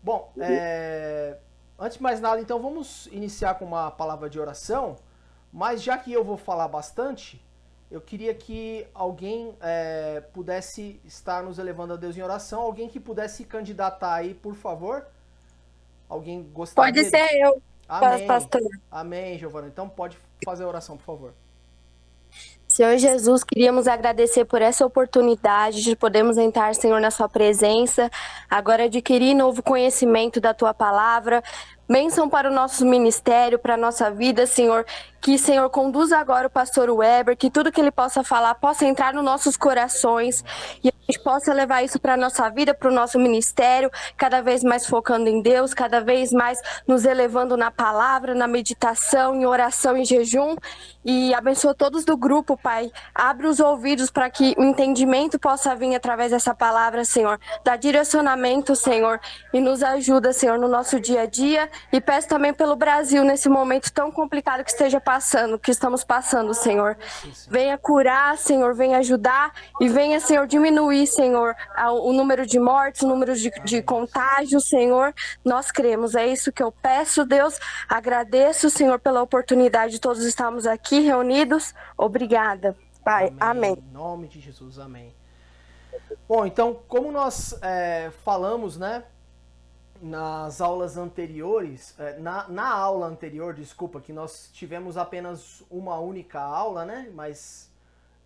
Bom, antes de mais nada, então vamos iniciar com uma palavra de oração, mas já que eu vou falar bastante, eu queria que alguém pudesse estar nos elevando a Deus em oração, alguém que pudesse se candidatar aí, por favor. Alguém Pode gostaria? ser eu, Amém. pastor. Amém, Giovana. Então pode fazer a oração, por favor. Senhor Jesus, queríamos agradecer por essa oportunidade de podermos entrar, Senhor, na sua presença, agora adquirir novo conhecimento da tua palavra. Bênção para o nosso ministério, para a nossa vida, Senhor. Que, Senhor, conduza agora o pastor Weber, que tudo que ele possa falar possa entrar nos nossos corações e a gente possa levar isso para a nossa vida, para o nosso ministério, cada vez mais focando em Deus, cada vez mais nos elevando na palavra, na meditação, em oração e jejum. E abençoa todos do grupo, Pai. Abre os ouvidos para que o entendimento possa vir através dessa palavra, Senhor. Dá direcionamento, Senhor, e nos ajuda, Senhor, no nosso dia a dia. E peço também pelo Brasil, nesse momento tão complicado que esteja passando, que estamos passando, Senhor. Sim, Senhor. Venha curar, Senhor, venha ajudar e venha, Senhor, diminuir, Senhor, o número de mortes, o número de Amém, Deus. contágios, Senhor. Nós cremos, é isso que eu peço, Deus. Agradeço, Senhor, pela oportunidade de todos estarmos aqui reunidos. Obrigada, Pai. Amém. Amém. Em nome de Jesus, amém. Bom, então, como nós falamos, né, nas aulas anteriores, na aula anterior, desculpa, que nós tivemos apenas uma única aula, né, mas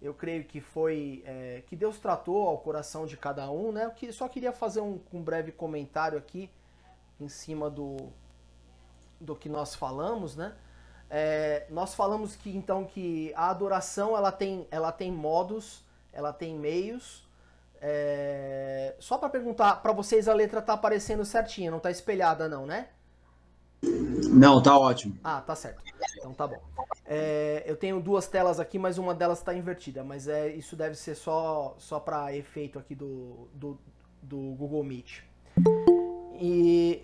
eu creio que foi que Deus tratou ao coração de cada um, né, eu só queria fazer um breve comentário aqui em cima do que nós falamos, né, nós falamos que então que a adoração ela tem modos, ela tem meios. Só para perguntar para vocês, a letra tá aparecendo certinha, não tá espelhada não, né? Não, tá ótimo. Ah, tá certo. Então tá bom. Eu tenho duas telas aqui, mas uma delas está invertida, mas isso deve ser só para efeito aqui do Google Meet. E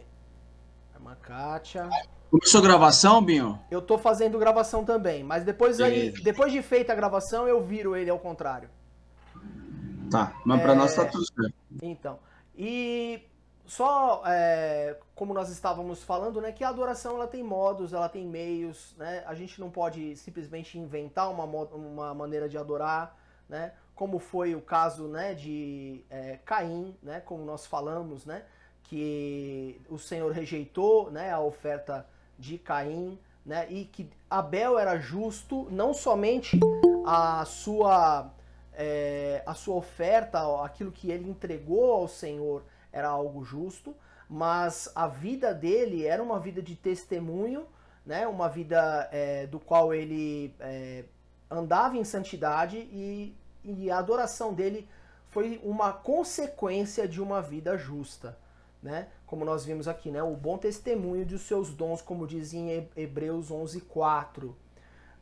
a Kátia. Começou a gravação, Binho? Eu tô fazendo gravação também, mas depois aí, Beleza. depois de feita a gravação, eu viro ele ao contrário. Tá, mas pra nós tá tudo certo. Então, e só como nós estávamos falando, né, que a adoração ela tem modos, ela tem meios, né? A gente não pode simplesmente inventar uma maneira de adorar, né? Como foi o caso, né, de Caim, né? Como nós falamos, né? Que o Senhor rejeitou, né, a oferta de Caim, né? E que Abel era justo, não somente a sua a sua oferta, aquilo que ele entregou ao Senhor era algo justo, mas a vida dele era uma vida de testemunho, né? Uma vida do qual ele andava em santidade e a adoração dele foi uma consequência de uma vida justa, né? Como nós vimos aqui, né? O bom testemunho dos seus dons, como diz em Hebreus 11:4,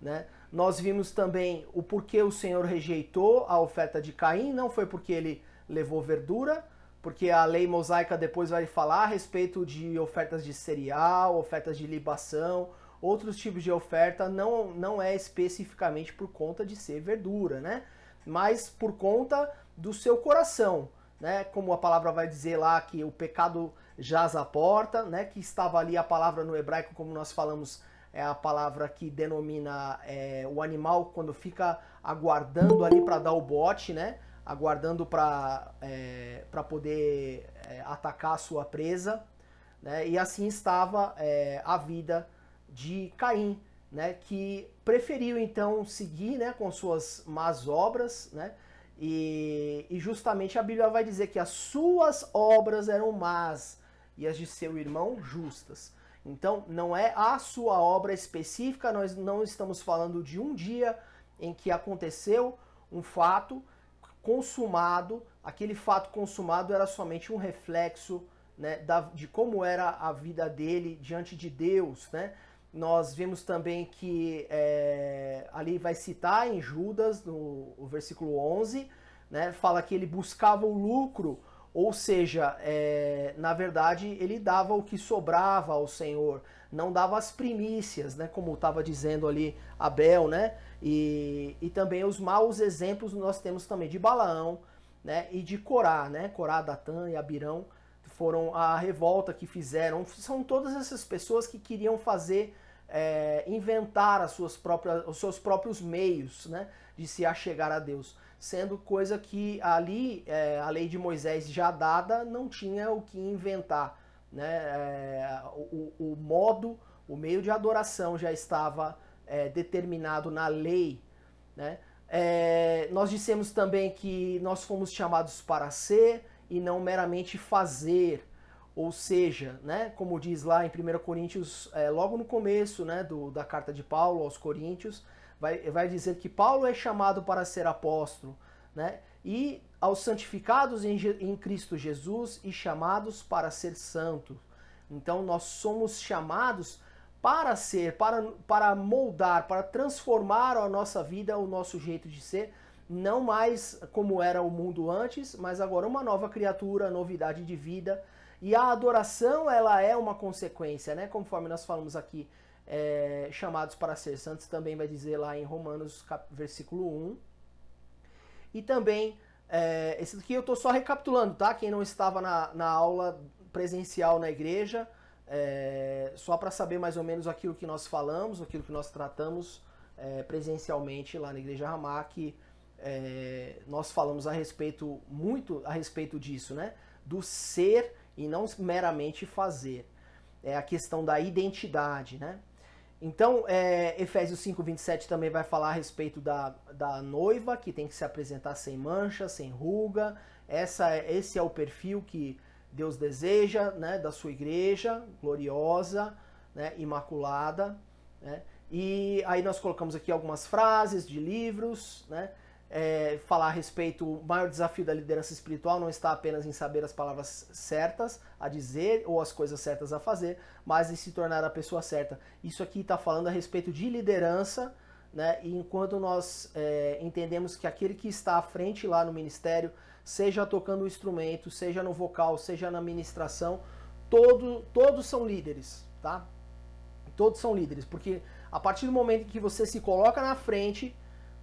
né? Nós vimos também o porquê o Senhor rejeitou a oferta de Caim, não foi porque ele levou verdura, porque a lei mosaica depois vai falar a respeito de ofertas de cereal, ofertas de libação, outros tipos de oferta, não é especificamente por conta de ser verdura, né? Mas por conta do seu coração, né? Como a palavra vai dizer lá que o pecado jaz à porta, né? Que estava ali a palavra no hebraico, como nós falamos, é a palavra que denomina o animal quando fica aguardando ali para dar o bote, né? Aguardando para poder atacar a sua presa, né? E assim estava a vida de Caim, né? Que preferiu então seguir, né, com suas más obras, né? E justamente a Bíblia vai dizer que as suas obras eram más e as de seu irmão justas. Então, não é a sua obra específica, nós não estamos falando de um dia em que aconteceu um fato consumado, aquele fato consumado era somente um reflexo, né, de como era a vida dele diante de Deus, né? Nós vimos também que ali vai citar em Judas, no versículo 11, né, fala que ele buscava o lucro, ou seja, na verdade ele dava o que sobrava ao Senhor, não dava as primícias, né, como estava dizendo ali Abel, né, e também os maus exemplos nós temos também de Balaão, né, e de Corá, né, Corá, Datã e Abirão, foram a revolta que fizeram. São todas essas pessoas que queriam fazer, inventar os seus próprios meios, né, de se achegar a Deus. Sendo coisa que ali, a lei de Moisés já dada, não tinha o que inventar, né? O modo, o meio de adoração já estava determinado na lei, né? Nós dissemos também que nós fomos chamados para ser e não meramente fazer, ou seja, né, como diz lá em 1 Coríntios, logo no começo, né, da carta de Paulo aos Coríntios, vai dizer que Paulo é chamado para ser apóstolo, né, e aos santificados em Cristo Jesus e chamados para ser santos. Então nós somos chamados para ser, para moldar, para transformar a nossa vida, o nosso jeito de ser, não mais como era o mundo antes, mas agora uma nova criatura, novidade de vida. E a adoração, ela é uma consequência, né? Conforme nós falamos aqui, chamados para ser santos, também vai dizer lá em Romanos, versículo 1. E também, esse aqui eu estou só recapitulando, tá? Quem não estava na aula presencial na igreja, só para saber mais ou menos aquilo que nós falamos, aquilo que nós tratamos presencialmente lá na Igreja Ramak, nós falamos muito a respeito disso, né? Do ser e não meramente fazer. É a questão da identidade, né? Então, Efésios 5:27 também vai falar a respeito da noiva, que tem que se apresentar sem mancha, sem ruga. Esse é o perfil que Deus deseja, né, da sua igreja gloriosa, né, imaculada, né? E aí nós colocamos aqui algumas frases de livros, né? Falar a respeito, o maior desafio da liderança espiritual não está apenas em saber as palavras certas a dizer ou as coisas certas a fazer, mas em se tornar a pessoa certa. Isso aqui está falando a respeito de liderança, né? E enquanto nós entendemos que aquele que está à frente lá no ministério, seja tocando o instrumento, seja no vocal, seja na ministração, todos são líderes, tá? Todos são líderes, porque a partir do momento em que você se coloca na frente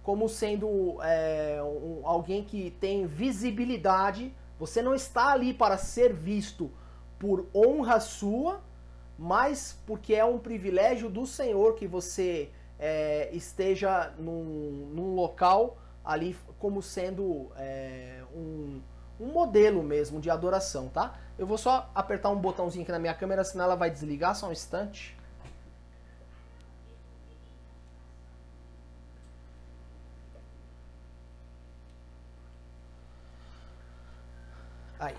como sendo alguém que tem visibilidade, você não está ali para ser visto por honra sua, mas porque é um privilégio do Senhor que você esteja num local ali como sendo um modelo mesmo de adoração, tá? Eu vou só apertar um botãozinho aqui na minha câmera, senão ela vai desligar, só um instante. Aí.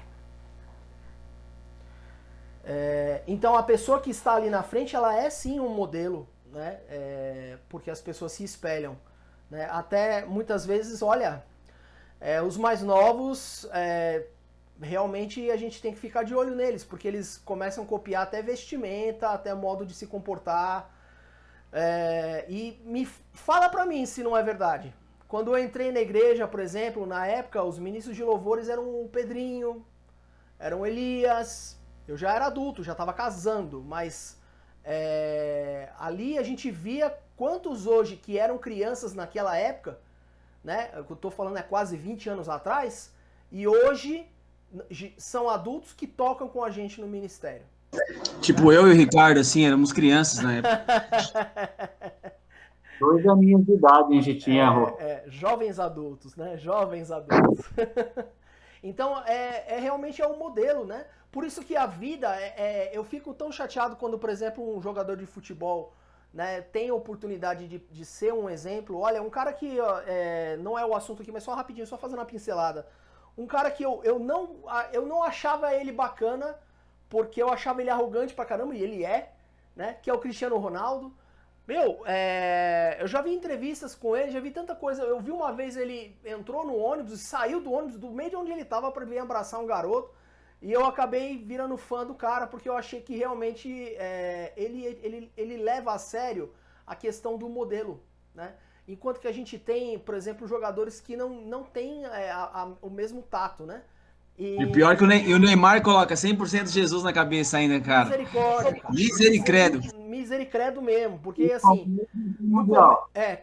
Então a pessoa que está ali na frente, ela é sim um modelo, né? Porque as pessoas se espelham, né? Até muitas vezes, olha, os mais novos, realmente a gente tem que ficar de olho neles, porque eles começam a copiar até vestimenta, até modo de se comportar. E fala pra mim se não é verdade. Quando eu entrei na igreja, por exemplo, na época, os ministros de louvores eram o Pedrinho, eram o Elias. Eu já era adulto, já estava casando, mas ali a gente via quantos hoje que eram crianças naquela época, né? Eu estou falando quase 20 anos atrás, e hoje são adultos que tocam com a gente no ministério. Tipo, eu e o Ricardo, assim, éramos crianças na época. 2 aninhos de idade a gente tinha. Jovens adultos, né? Jovens adultos. Então, realmente é um modelo, né? Por isso que a vida, eu fico tão chateado quando, por exemplo, um jogador de futebol, né, tem a oportunidade de ser um exemplo. Olha, um cara que não é o assunto aqui, mas só rapidinho, só fazendo uma pincelada. Um cara que eu não achava ele bacana, porque eu achava ele arrogante pra caramba, e ele né? Que é o Cristiano Ronaldo. Meu, eu já vi entrevistas com ele, já vi tanta coisa. Eu vi uma vez ele entrou no ônibus, saiu do ônibus, do meio de onde ele estava para vir abraçar um garoto. E eu acabei virando fã do cara, porque eu achei que realmente ele leva a sério a questão do modelo, né? Enquanto que a gente tem, por exemplo, jogadores que não têm o mesmo tato, né? E pior que o Neymar coloca 100% de Jesus na cabeça ainda, cara. Misericórdia, cara. Misericredo mesmo, porque assim,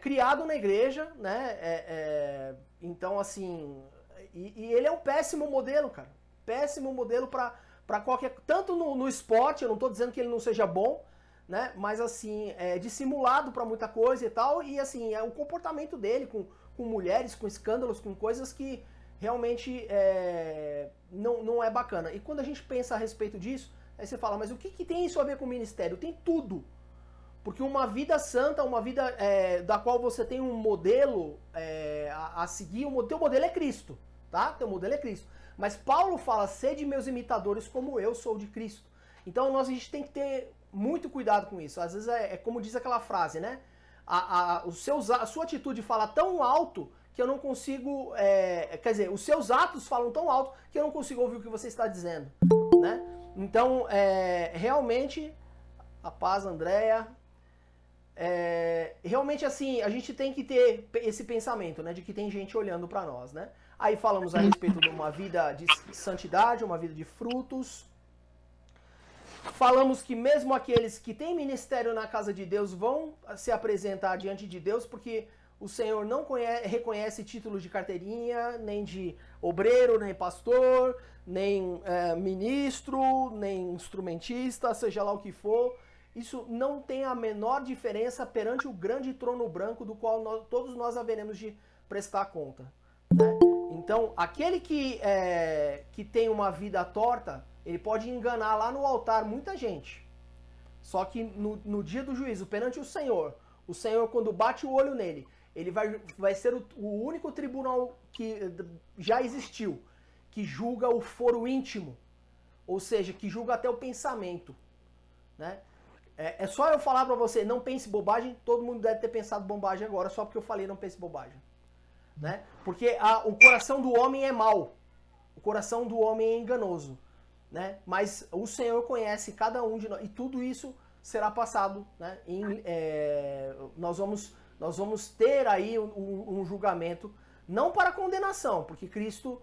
criado na igreja, né? Então assim, e ele é um péssimo modelo, cara. Péssimo modelo para para qualquer... Tanto no esporte, eu não estou dizendo que ele não seja bom, né? Mas assim, é dissimulado para muita coisa e tal, e assim, é o comportamento dele com mulheres, com escândalos, com coisas que realmente não é bacana. E quando a gente pensa a respeito disso, aí você fala, mas o que tem isso a ver com o ministério? Tem tudo. Porque uma vida santa, uma vida da qual você tem um modelo a seguir, o teu modelo é Cristo, tá? Teu modelo é Cristo. Mas Paulo fala, sede meus imitadores como eu sou de Cristo. Então a gente tem que ter muito cuidado com isso. Às vezes é como diz aquela frase, né? A sua atitude fala tão alto que eu não consigo... quer dizer, os seus atos falam tão alto que eu não consigo ouvir o que você está dizendo, né? Então, realmente, a paz, Andréia, realmente assim, a gente tem que ter esse pensamento, né? De que tem gente olhando para nós, né? Aí falamos a respeito de uma vida de santidade, uma vida de frutos. Falamos que mesmo aqueles que têm ministério na casa de Deus vão se apresentar diante de Deus, porque o Senhor não reconhece títulos de carteirinha, nem de obreiro, nem pastor, nem ministro, nem instrumentista, seja lá o que for. Isso não tem a menor diferença perante o grande trono branco do qual todos nós haveremos de prestar conta, né? Então, aquele que tem uma vida torta, ele pode enganar lá no altar muita gente. Só que no dia do juízo, perante o Senhor, quando bate o olho nele, ele vai ser o único tribunal que já existiu, que julga o foro íntimo, ou seja, que julga até o pensamento, né? É só eu falar pra você, não pense bobagem, todo mundo deve ter pensado bobagem agora, só porque eu falei não pense bobagem, né? Porque o coração do homem é mau, o coração do homem é enganoso, né? Mas o Senhor conhece cada um de nós, e tudo isso será passado, né? Nós vamos ter aí um julgamento, não para condenação, porque Cristo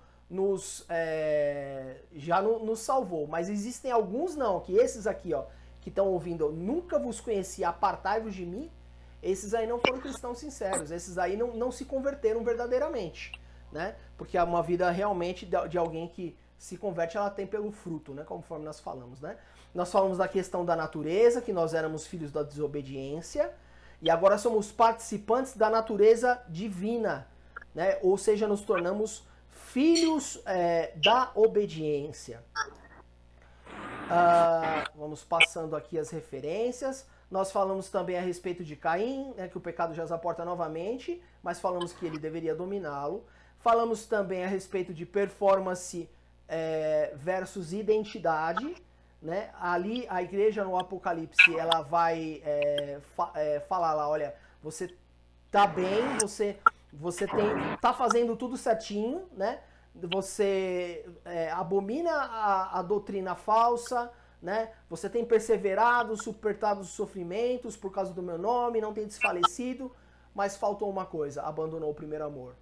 já nos salvou, mas existem alguns não, que esses aqui, ó, que estão ouvindo, eu nunca vos conheci, apartai-vos de mim, esses aí não foram cristãos sinceros, esses aí não se converteram verdadeiramente, né? Porque é uma vida realmente de alguém que se converte, ela tem pelo fruto, né? Conforme nós falamos, né? Nós falamos da questão da natureza, que nós éramos filhos da desobediência, e agora somos participantes da natureza divina, né? Ou seja, nos tornamos filhos da obediência. Vamos passando aqui as referências. Nós falamos também a respeito de Caim, né, que o pecado já aporta novamente, mas falamos que ele deveria dominá-lo. Falamos também a respeito de performance versus identidade, né? Ali a igreja no Apocalipse ela vai falar lá, olha, você tá bem, você tá fazendo tudo certinho, né? Você abomina a doutrina falsa, né? Você tem perseverado, suportado os sofrimentos por causa do meu nome, não tem desfalecido, mas faltou uma coisa, abandonou o primeiro amor,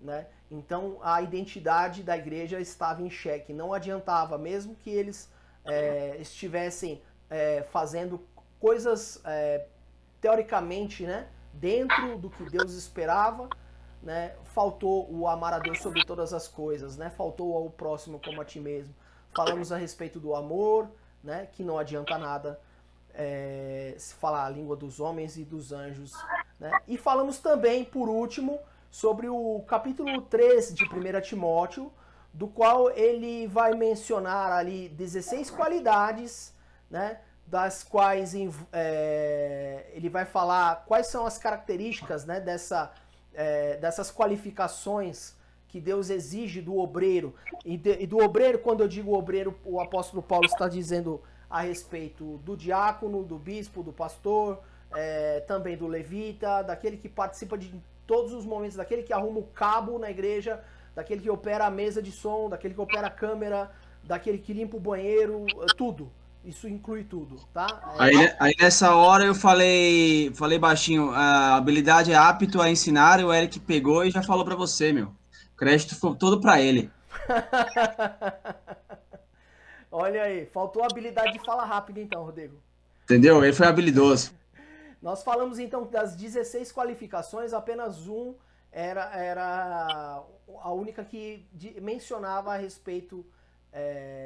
né? Então a identidade da igreja estava em xeque, não adiantava, mesmo que eles estivessem fazendo coisas teoricamente, né, dentro do que Deus esperava, né? Faltou o amar a Deus sobre todas as coisas, né? Faltou ao próximo como a ti mesmo. Falamos a respeito do amor, né? Que não adianta nada se falar a língua dos homens e dos anjos, né? E falamos também, por último, sobre o capítulo 3 de 1 Timóteo, do qual ele vai mencionar ali 16 qualidades, né? Das quais ele vai falar quais são as características, né? Dessas qualificações que Deus exige do obreiro. E do obreiro, quando eu digo obreiro, o apóstolo Paulo está dizendo a respeito do diácono, do bispo, do pastor, também do levita, daquele que participa de todos os momentos, daquele que arruma o cabo na igreja, daquele que opera a mesa de som, daquele que opera a câmera, daquele que limpa o banheiro, tudo. Isso inclui tudo, tá? Aí nessa hora eu falei baixinho, a habilidade é apto a ensinar, e o Eric pegou e já falou para você, meu. O crédito foi todo para ele. Olha aí, faltou a habilidade de falar rápido então, Rodrigo. Entendeu? Ele foi habilidoso. Nós falamos então das 16 qualificações, apenas um era a única que mencionava a respeito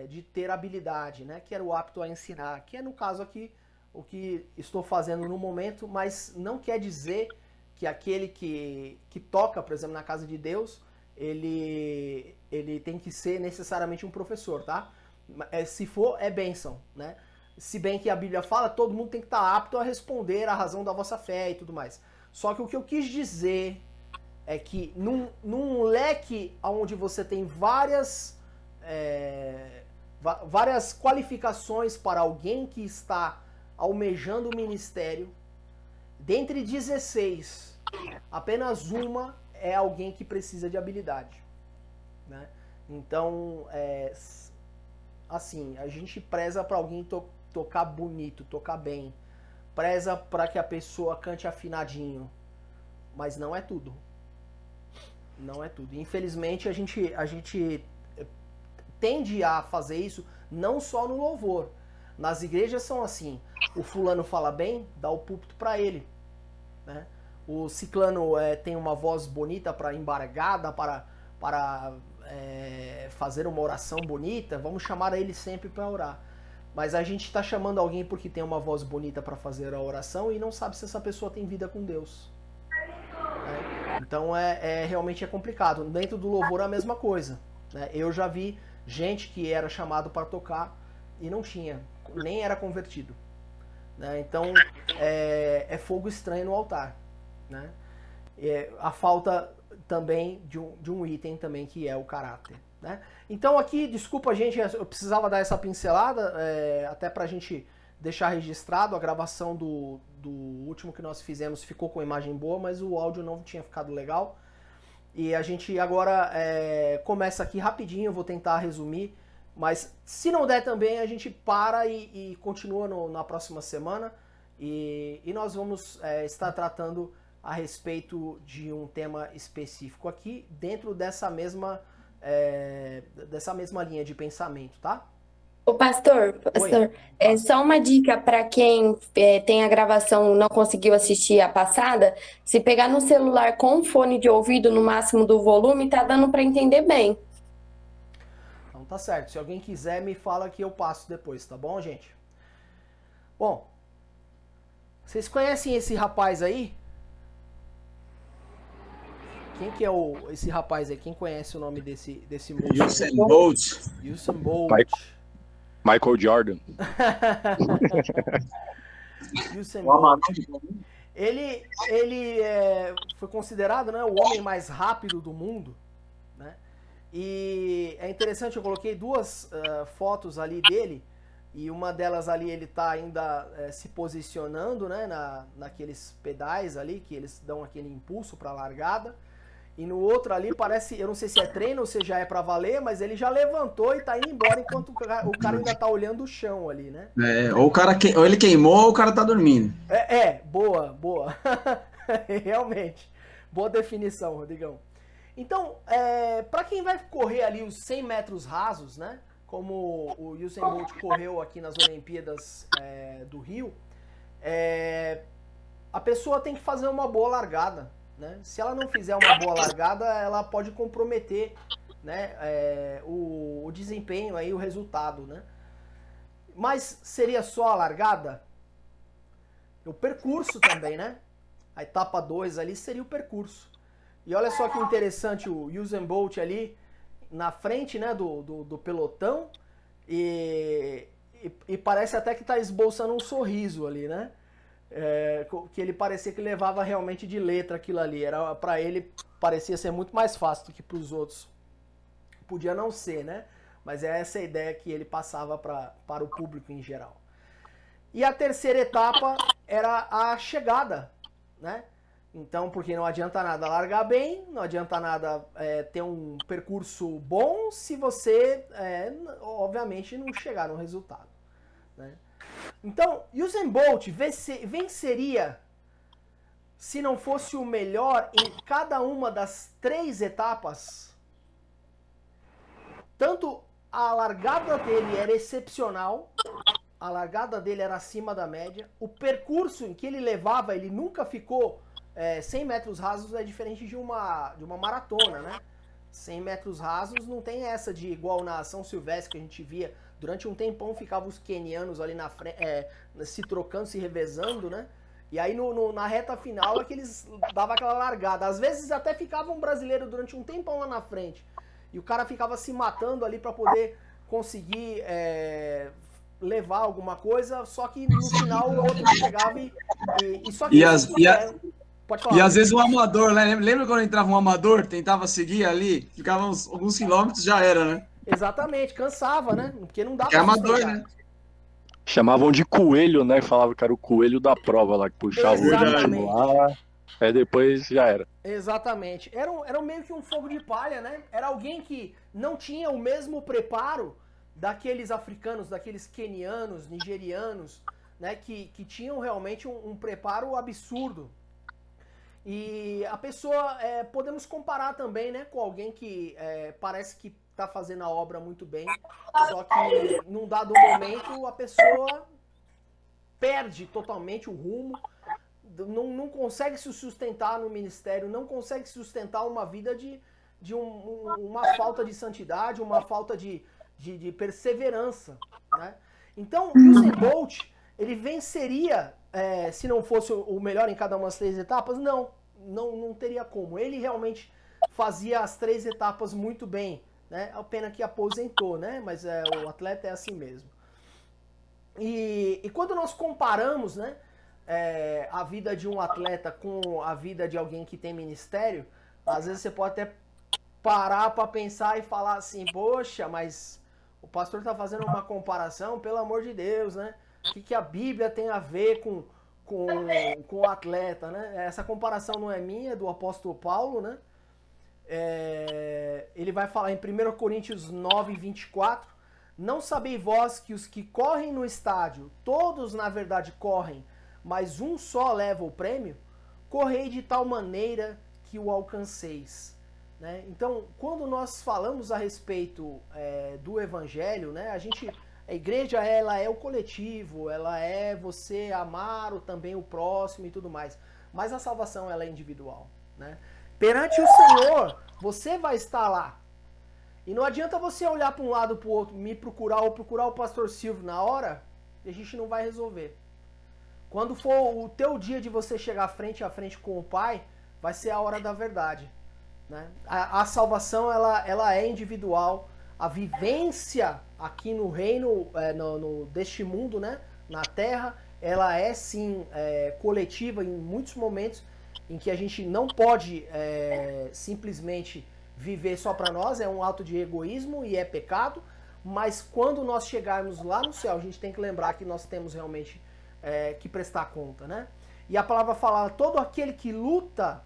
de ter habilidade, né? Que era o apto a ensinar, que é no caso aqui o que estou fazendo no momento, mas não quer dizer que aquele que toca, por exemplo, na casa de Deus, ele tem que ser necessariamente um professor, tá? Se for, é bênção, né? Se bem que a Bíblia fala, todo mundo tem que estar apto a responder a razão da vossa fé e tudo mais. Só que o que eu quis dizer é que num leque onde você tem várias qualificações para alguém que está almejando o ministério, dentre 16, apenas uma é alguém que precisa de habilidade, né? Então, assim, a gente preza para alguém tocar bonito, tocar bem, preza para que a pessoa cante afinadinho, mas não é tudo. Não é tudo. Infelizmente, a gente tende a fazer isso não só no louvor. Nas igrejas são assim, o fulano fala bem, dá o púlpito para ele, né? O ciclano tem uma voz bonita para embargada, para fazer uma oração bonita, vamos chamar ele sempre para orar. Mas a gente está chamando alguém porque tem uma voz bonita para fazer a oração e não sabe se essa pessoa tem vida com Deus, né? Então realmente é complicado. Dentro do louvor é a mesma coisa, né? Eu já vi gente que era chamado para tocar e não tinha, nem era convertido, né? Então é fogo estranho no altar, né? A falta também de um item também que é o caráter, né? Então aqui, desculpa gente, eu precisava dar essa pincelada até pra gente deixar registrado. A gravação do último que nós fizemos ficou com imagem boa, mas o áudio não tinha ficado legal. E a gente agora começa aqui rapidinho, eu vou tentar resumir, mas se não der também a gente para e continua na próxima semana e nós vamos estar tratando a respeito de um tema específico aqui dentro dessa mesma linha de pensamento, tá? Ô, pastor, só uma dica para quem tem a gravação e não conseguiu assistir a passada, se pegar no celular com fone de ouvido no máximo do volume, tá dando para entender bem. Então tá certo, se alguém quiser me fala que eu passo depois, tá bom, gente? Bom, vocês conhecem esse rapaz aí? Quem que é esse rapaz aí? Quem conhece o nome desse moço? Usain Bolt. Usain Bolt. Michael Jordan. Usain Bolt. Ele foi considerado, né, o homem mais rápido do mundo, né? E é interessante, eu coloquei duas fotos ali dele, e uma delas ali ele está ainda se posicionando, né, naqueles pedais ali, que eles dão aquele impulso para a largada. E no outro ali parece, eu não sei se é treino ou se já é pra valer, mas ele já levantou e tá indo embora enquanto o cara ainda tá olhando o chão ali, né? Ou ele queimou ou o cara tá dormindo. Boa. Realmente. Boa definição, Rodrigão. Então, pra quem vai correr ali os 100 metros rasos, né? Como o Usain Bolt correu aqui nas Olimpíadas do Rio, a pessoa tem que fazer uma boa largada, né? Se ela não fizer uma boa largada, ela pode comprometer, né, o desempenho, aí, o resultado, né? Mas seria só a largada? O percurso também, né? A etapa 2 ali seria o percurso. E olha só que interessante, o Usain Bolt ali na frente, né, do pelotão e parece até que está esboçando um sorriso ali, né? Que ele parecia que levava realmente de letra aquilo ali. Era para ele parecia ser muito mais fácil do que para os outros. Podia não ser, né? Mas é essa a ideia que ele passava para o público em geral. E a terceira etapa era a chegada, né? Então, porque não adianta nada largar bem, não adianta nada ter um percurso bom se você, obviamente, não chegar no resultado, né? Então, Usain Bolt venceria se não fosse o melhor em cada uma das 3 etapas. Tanto a largada dele era excepcional, a largada dele era acima da média, o percurso em que ele levava, ele nunca ficou 100 metros rasos, é diferente de uma maratona, né? 100 metros rasos não tem essa de igual na ação silvestre que a gente via. Durante um tempão ficavam os quenianos ali na frente, se trocando, se revezando, né? E aí na reta final é que eles davam aquela largada. Às vezes até ficava um brasileiro durante um tempão lá na frente. E o cara ficava se matando ali para poder conseguir levar alguma coisa, só que no final o outro chegava e só que pode falar. E às vezes o amador, né? Lembra quando entrava um amador, tentava seguir ali, ficava alguns quilômetros, já era, né? Exatamente, cansava, né? Porque não dá pra amador, né? Chamavam de coelho, né? Falavam que era o coelho da prova lá, que puxava o ritmo lá, aí depois já era. Exatamente. Era meio que um fogo de palha, né? Era alguém que não tinha o mesmo preparo daqueles africanos, daqueles quenianos, nigerianos, né? Que tinham realmente um preparo absurdo. E a pessoa, podemos comparar também, né? Com alguém que parece que tá fazendo a obra muito bem, só que num dado momento a pessoa perde totalmente o rumo, não consegue se sustentar no ministério, não consegue sustentar uma vida de uma falta de santidade, uma falta de perseverança, né? Então, o Usain Bolt, ele venceria, se não fosse o melhor em cada uma das 3 etapas? Não teria como. Ele realmente fazia as 3 etapas muito bem, né? A pena que aposentou, né? Mas o atleta é assim mesmo. E quando nós comparamos, né, a vida de um atleta com a vida de alguém que tem ministério, às vezes você pode até parar para pensar e falar assim, poxa, mas o pastor está fazendo uma comparação, pelo amor de Deus, né? O que a Bíblia tem a ver com o atleta, né? Essa comparação não é minha, é do apóstolo Paulo, né? Ele vai falar em 1 Coríntios 9, 24, não sabeis vós que os que correm no estádio, todos na verdade correm, mas um só leva o prêmio? Correi de tal maneira que o alcanceis. Né? Então, quando nós falamos a respeito do evangelho, né, a igreja ela é o coletivo, ela é você amar também o próximo e tudo mais, mas a salvação ela é individual, né? Perante o Senhor, você vai estar lá. E não adianta você olhar para um lado para o outro, me procurar ou procurar o pastor Silvio na hora, e a gente não vai resolver. Quando for o teu dia de você chegar frente a frente com o Pai, vai ser a hora da verdade. Né? A salvação ela é individual. A vivência aqui no reino, deste mundo, né? Na Terra, ela é sim coletiva em muitos momentos, em que a gente não pode simplesmente viver só para nós, é um ato de egoísmo e é pecado, mas quando nós chegarmos lá no céu, a gente tem que lembrar que nós temos realmente que prestar conta, né? E a palavra fala, todo aquele que luta,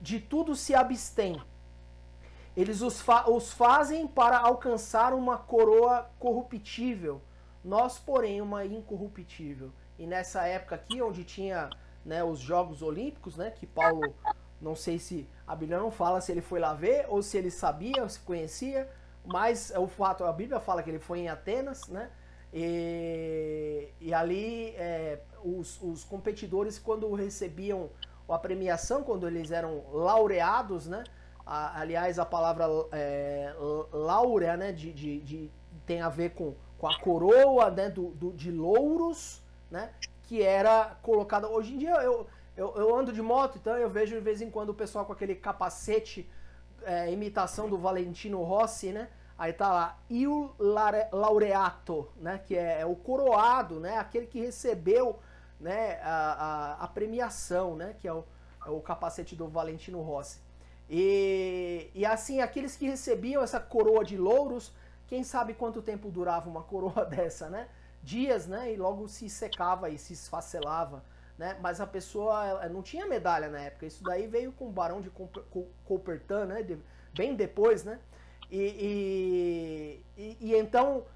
de tudo se abstém. Eles os fazem para alcançar uma coroa corruptível, nós, porém, uma incorruptível. E nessa época aqui, onde tinha, né, os Jogos Olímpicos, né, que Paulo, não sei se a Bíblia não fala se ele foi lá ver, ou se ele sabia, ou se conhecia, mas o fato, a Bíblia fala que ele foi em Atenas, né, e ali os competidores, quando recebiam a premiação, quando eles eram laureados, né, aliás, a palavra láurea, né, tem a ver com a coroa, né, de louros, né, que era colocada. Hoje em dia eu ando de moto, então eu vejo de vez em quando o pessoal com aquele capacete, imitação do Valentino Rossi, né, aí tá lá, il laureato, né, que é o coroado, né, aquele que recebeu, né, a premiação, né, que é o capacete do Valentino Rossi. E assim, aqueles que recebiam essa coroa de louros, quem sabe quanto tempo durava uma coroa dessa, né? Dias, né? E logo se secava e se esfacelava, né? Mas a pessoa não tinha medalha na época. Isso daí veio com o Barão de Coubertin, né? Bem depois, né? E então,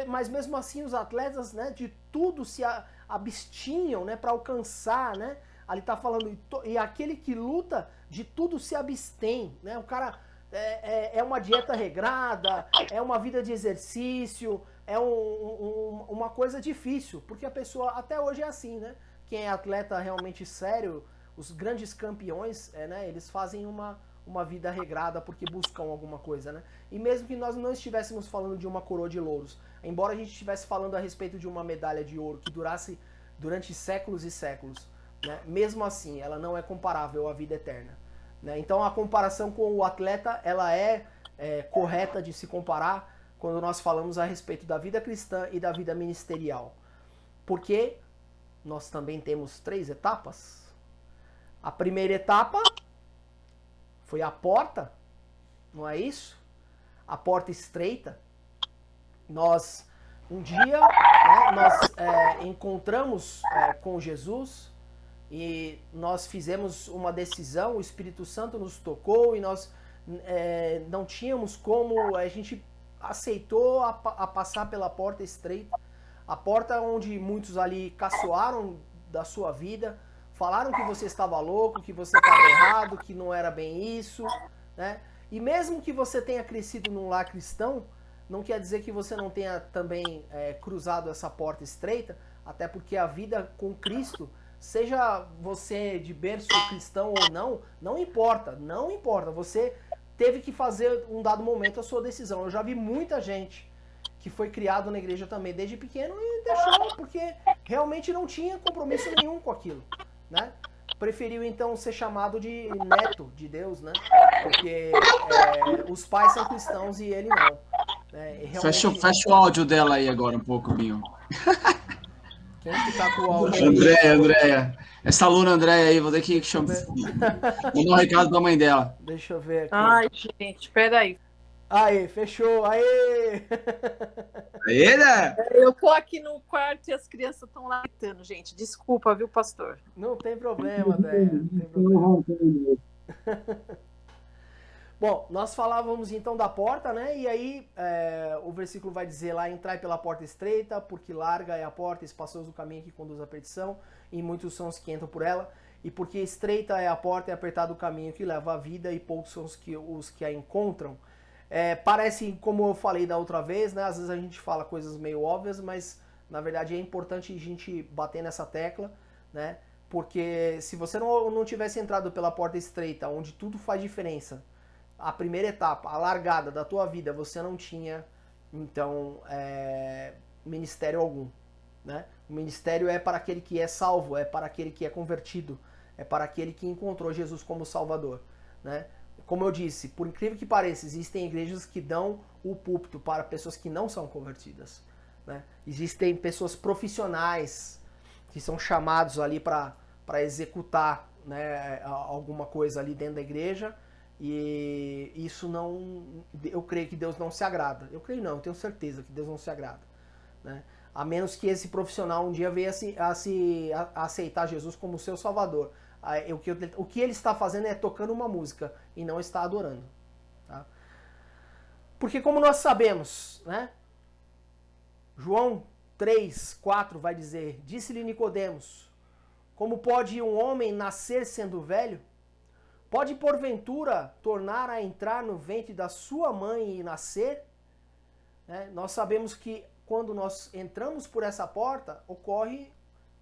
mas mesmo assim os atletas, né? De tudo se abstinham, né? Para alcançar, né? Ali tá falando, e aquele que luta, de tudo se abstém, né? O cara é uma dieta regrada, é uma vida de exercício, é uma coisa difícil, porque a pessoa até hoje é assim, né? Quem é atleta realmente sério, os grandes campeões, né? Eles fazem uma uma vida regrada porque buscam alguma coisa, né? E mesmo que nós não estivéssemos falando de uma coroa de louros, embora a gente estivesse falando a respeito de uma medalha de ouro que durasse durante séculos e séculos, né? Mesmo assim, ela não é comparável à vida eterna, né? Então a comparação com o atleta, ela é correta de se comparar quando nós falamos a respeito da vida cristã e da vida ministerial. Porque nós também temos 3 etapas. A primeira etapa foi a porta, não é isso? A porta estreita. Nós, um dia, né, nós encontramos com Jesus e nós fizemos uma decisão, o Espírito Santo nos tocou e nós não tínhamos como, a gente aceitou a passar pela porta estreita, a porta onde muitos ali caçoaram da sua vida, falaram que você estava louco, que você estava errado, que não era bem isso, né? E mesmo que você tenha crescido num lar cristão, não quer dizer que você não tenha também cruzado essa porta estreita, até porque a vida com Cristo, seja você de berço cristão ou não, não importa, não importa. Você teve que fazer um dado momento a sua decisão. Eu já vi muita gente que foi criado na igreja também desde pequeno e deixou porque realmente não tinha compromisso nenhum com aquilo, né? Preferiu então ser chamado de neto de Deus, né? Porque os pais são cristãos e ele não. Né? Realmente... Fecha o áudio dela aí agora um pouco, Binho. Quem que tá com o áudio? Andréia. Essa aluna Andréia aí, vou ter que mandar um recado pra mãe dela. Deixa eu ver aqui. Ai, gente, peraí. Aê, fechou, aê! Aí, né? Eu tô aqui no quarto e as crianças estão lá gritando, gente. Desculpa, viu, pastor? Não tem problema, Andréia, não tem problema. Bom, nós falávamos então da porta, né? E aí o versículo vai dizer lá, entrai pela porta estreita, porque larga é a porta, espaçoso o caminho que conduz à perdição, e muitos são os que entram por ela. E porque estreita é a porta e apertado o caminho que leva à vida, e poucos são os que a encontram. Parece, como eu falei da outra vez, né? Às vezes a gente fala coisas meio óbvias, mas na verdade é importante a gente bater nessa tecla, né? Porque se você não tivesse entrado pela porta estreita, onde tudo faz diferença, a primeira etapa, a largada da tua vida, você não tinha, então, ministério algum, né? O ministério é para aquele que é salvo, é para aquele que é convertido, é para aquele que encontrou Jesus como Salvador, né? Como eu disse, por incrível que pareça, existem igrejas que dão o púlpito para pessoas que não são convertidas, né? Existem pessoas profissionais que são chamados ali para executar, né, alguma coisa ali dentro da igreja, e isso não... Eu creio que Deus não se agrada. Eu creio não, eu tenho certeza que Deus não se agrada, né? A menos que esse profissional um dia venha a aceitar Jesus como seu Salvador. O que ele está fazendo é tocando uma música e não está adorando, tá? Porque como nós sabemos, né? João 3:4 vai dizer: disse-lhe Nicodemos, como pode um homem nascer sendo velho? Pode porventura tornar a entrar no ventre da sua mãe e nascer? Né? Nós sabemos que quando nós entramos por essa porta, ocorre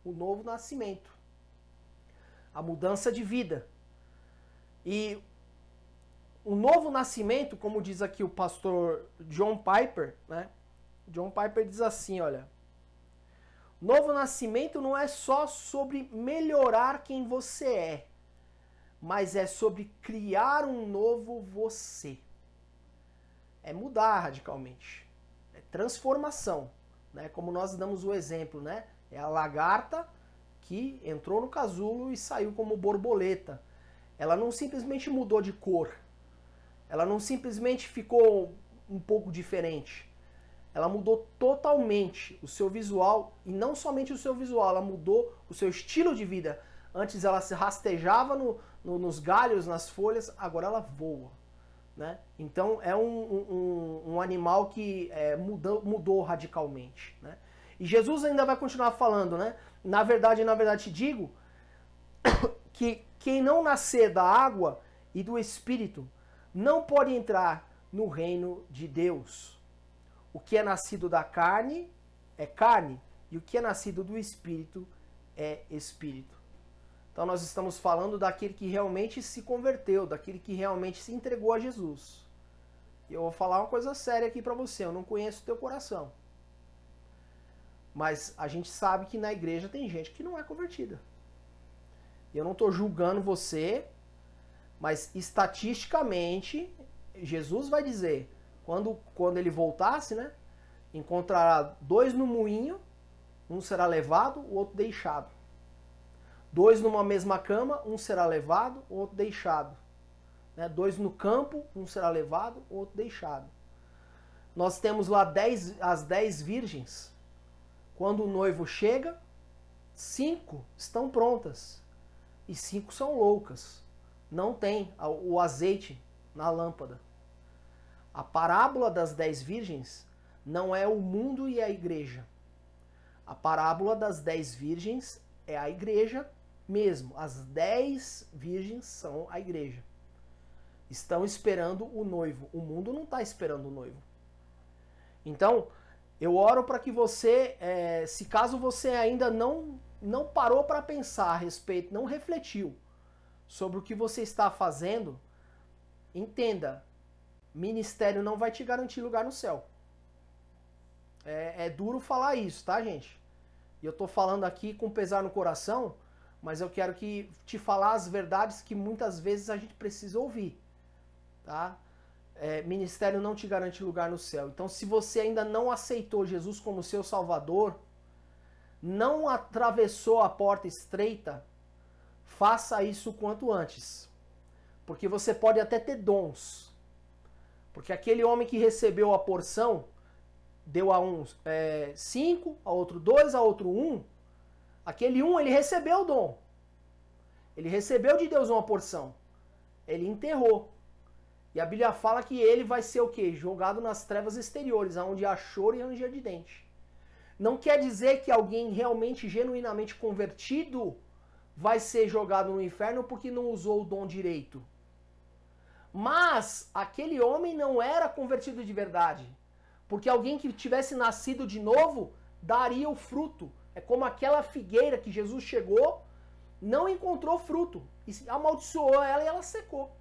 o novo nascimento, a mudança de vida. E o novo nascimento, como diz aqui o pastor John Piper, né? John Piper diz assim, olha: novo nascimento não é só sobre melhorar quem você é, mas é sobre criar um novo você. É mudar radicalmente. É transformação, né? Como nós damos o exemplo, né? É a lagarta que entrou no casulo e saiu como borboleta. Ela não simplesmente mudou de cor. Ela não simplesmente ficou um pouco diferente. Ela mudou totalmente o seu visual, e não somente o seu visual, ela mudou o seu estilo de vida. Antes ela se rastejava nos galhos, nas folhas, agora ela voa, né? Então é um animal que mudou radicalmente, né? E Jesus ainda vai continuar falando, né? Na verdade te digo que quem não nascer da água e do Espírito não pode entrar no reino de Deus. O que é nascido da carne é carne, e o que é nascido do Espírito é Espírito. Então nós estamos falando daquele que realmente se converteu, daquele que realmente se entregou a Jesus. E eu vou falar uma coisa séria aqui para você, eu não conheço o teu coração. Mas a gente sabe que na igreja tem gente que não é convertida. Eu não estou julgando você, mas estatisticamente, Jesus vai dizer, quando ele voltasse, né, encontrará 2 no moinho, um será levado, o outro deixado. 2 numa mesma cama, um será levado, o outro deixado. 2 no campo, um será levado, o outro deixado. Nós temos lá as 10 virgens. Quando o noivo chega, 5 estão prontas e 5 são loucas. Não tem o azeite na lâmpada. A parábola das 10 virgens não é o mundo e a igreja. A parábola das 10 virgens é a igreja mesmo. As 10 virgens são a igreja. Estão esperando o noivo. O mundo não está esperando o noivo. Então, eu oro para que você, se caso você ainda não parou para pensar a respeito, não refletiu sobre o que você está fazendo, entenda, ministério não vai te garantir lugar no céu. É duro falar isso, tá, gente? E eu tô falando aqui com pesar no coração, mas eu quero te falar as verdades que muitas vezes a gente precisa ouvir, tá? Ministério não te garante lugar no céu. Então, se você ainda não aceitou Jesus como seu Salvador, não atravessou a porta estreita, faça isso o quanto antes. Porque você pode até ter dons. Porque aquele homem que recebeu a porção, deu a um 5, a outro 2, a outro 1. Aquele 1, ele recebeu o dom. Ele recebeu de Deus uma porção. Ele enterrou. E a Bíblia fala que ele vai ser o quê? Jogado nas trevas exteriores, onde há choro e ranger de dente. Não quer dizer que alguém realmente, genuinamente convertido vai ser jogado no inferno porque não usou o dom direito. Mas aquele homem não era convertido de verdade. Porque alguém que tivesse nascido de novo daria o fruto. É como aquela figueira que Jesus chegou, não encontrou fruto. E amaldiçoou ela e ela secou.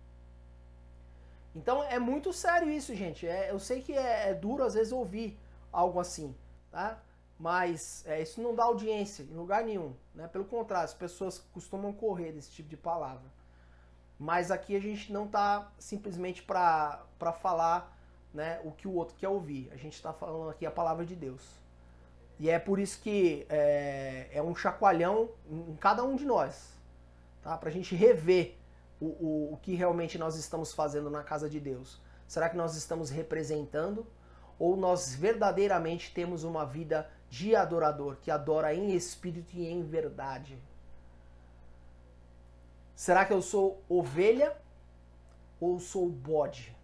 Então é muito sério isso, gente. Eu sei que é duro às vezes ouvir algo assim, tá? Mas isso não dá audiência em lugar nenhum, né? Pelo contrário, as pessoas costumam correr desse tipo de palavra. Mas aqui a gente não está simplesmente para falar, né, o que o outro quer ouvir. A gente está falando aqui a palavra de Deus. E é por isso que é um chacoalhão em cada um de nós, tá? Para a gente rever o que realmente nós estamos fazendo na casa de Deus. Será que nós estamos representando ou nós verdadeiramente temos uma vida de adorador, que adora em espírito e em verdade? Será que eu sou ovelha ou sou bode?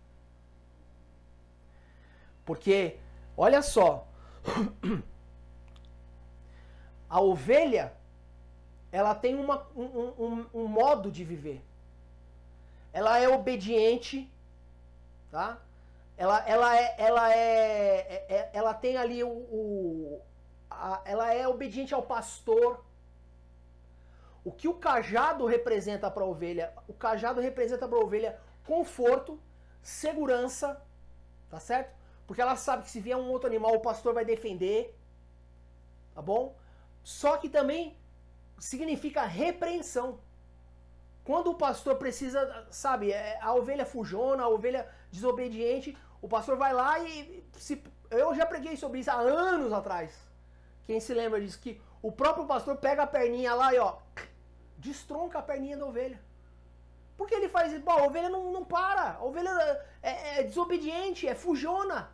Porque, olha só, a ovelha, ela tem um modo de viver. Ela é obediente, tá? Ela tem ali ela é obediente ao pastor. O que o cajado representa para a ovelha? O cajado representa para a ovelha conforto, segurança, tá certo? Porque ela sabe que se vier um outro animal, o pastor vai defender, tá bom? Só que também significa repreensão. Quando o pastor precisa, sabe, a ovelha fujona, a ovelha desobediente, o pastor vai lá eu já preguei sobre isso há anos atrás. Quem se lembra disso? Que o próprio pastor pega a perninha lá e destronca a perninha da ovelha. Porque ele faz isso? A ovelha não para. A ovelha é desobediente, é fujona.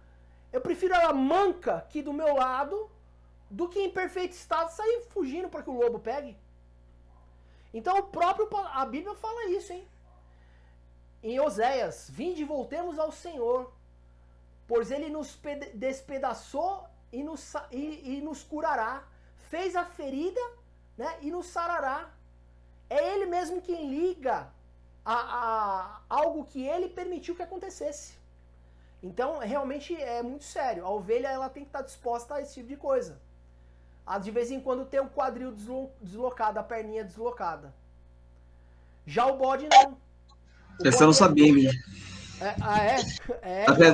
Eu prefiro ela manca aqui do meu lado do que em perfeito estado sair fugindo para que o lobo pegue. Então a Bíblia fala isso, hein? Em Oséias, vinde e voltemos ao Senhor, pois Ele nos despedaçou e nos curará, fez a ferida, né, e nos sarará. É Ele mesmo quem liga a algo que Ele permitiu que acontecesse. Então, realmente é muito sério. A ovelha ela tem que estar disposta a esse tipo de coisa. De vez em quando ter o quadril deslocado, a perninha deslocada. Já o bode não. Essa eu não sabia, meu.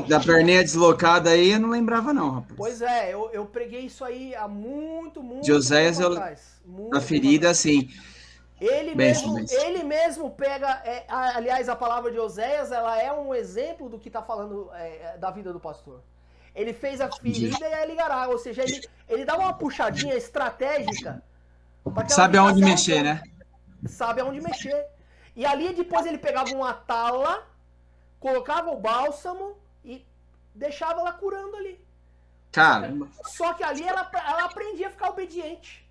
Da perninha deslocada aí, eu não lembrava não, rapaz. Pois é, eu preguei isso aí há muito De Oséias, tempo atrás. A ferida, assim. Ele mesmo pega, aliás, a palavra de Oséias, ela é um exemplo do que está falando da vida do pastor. Ele fez a ferida e a ligará, ou seja, ele dá uma puxadinha estratégica. Sabe aonde mexer, né? Sabe aonde mexer. E ali depois ele pegava uma tala, colocava o bálsamo e deixava ela curando ali. Caramba. Só que ali ela aprendia a ficar obediente.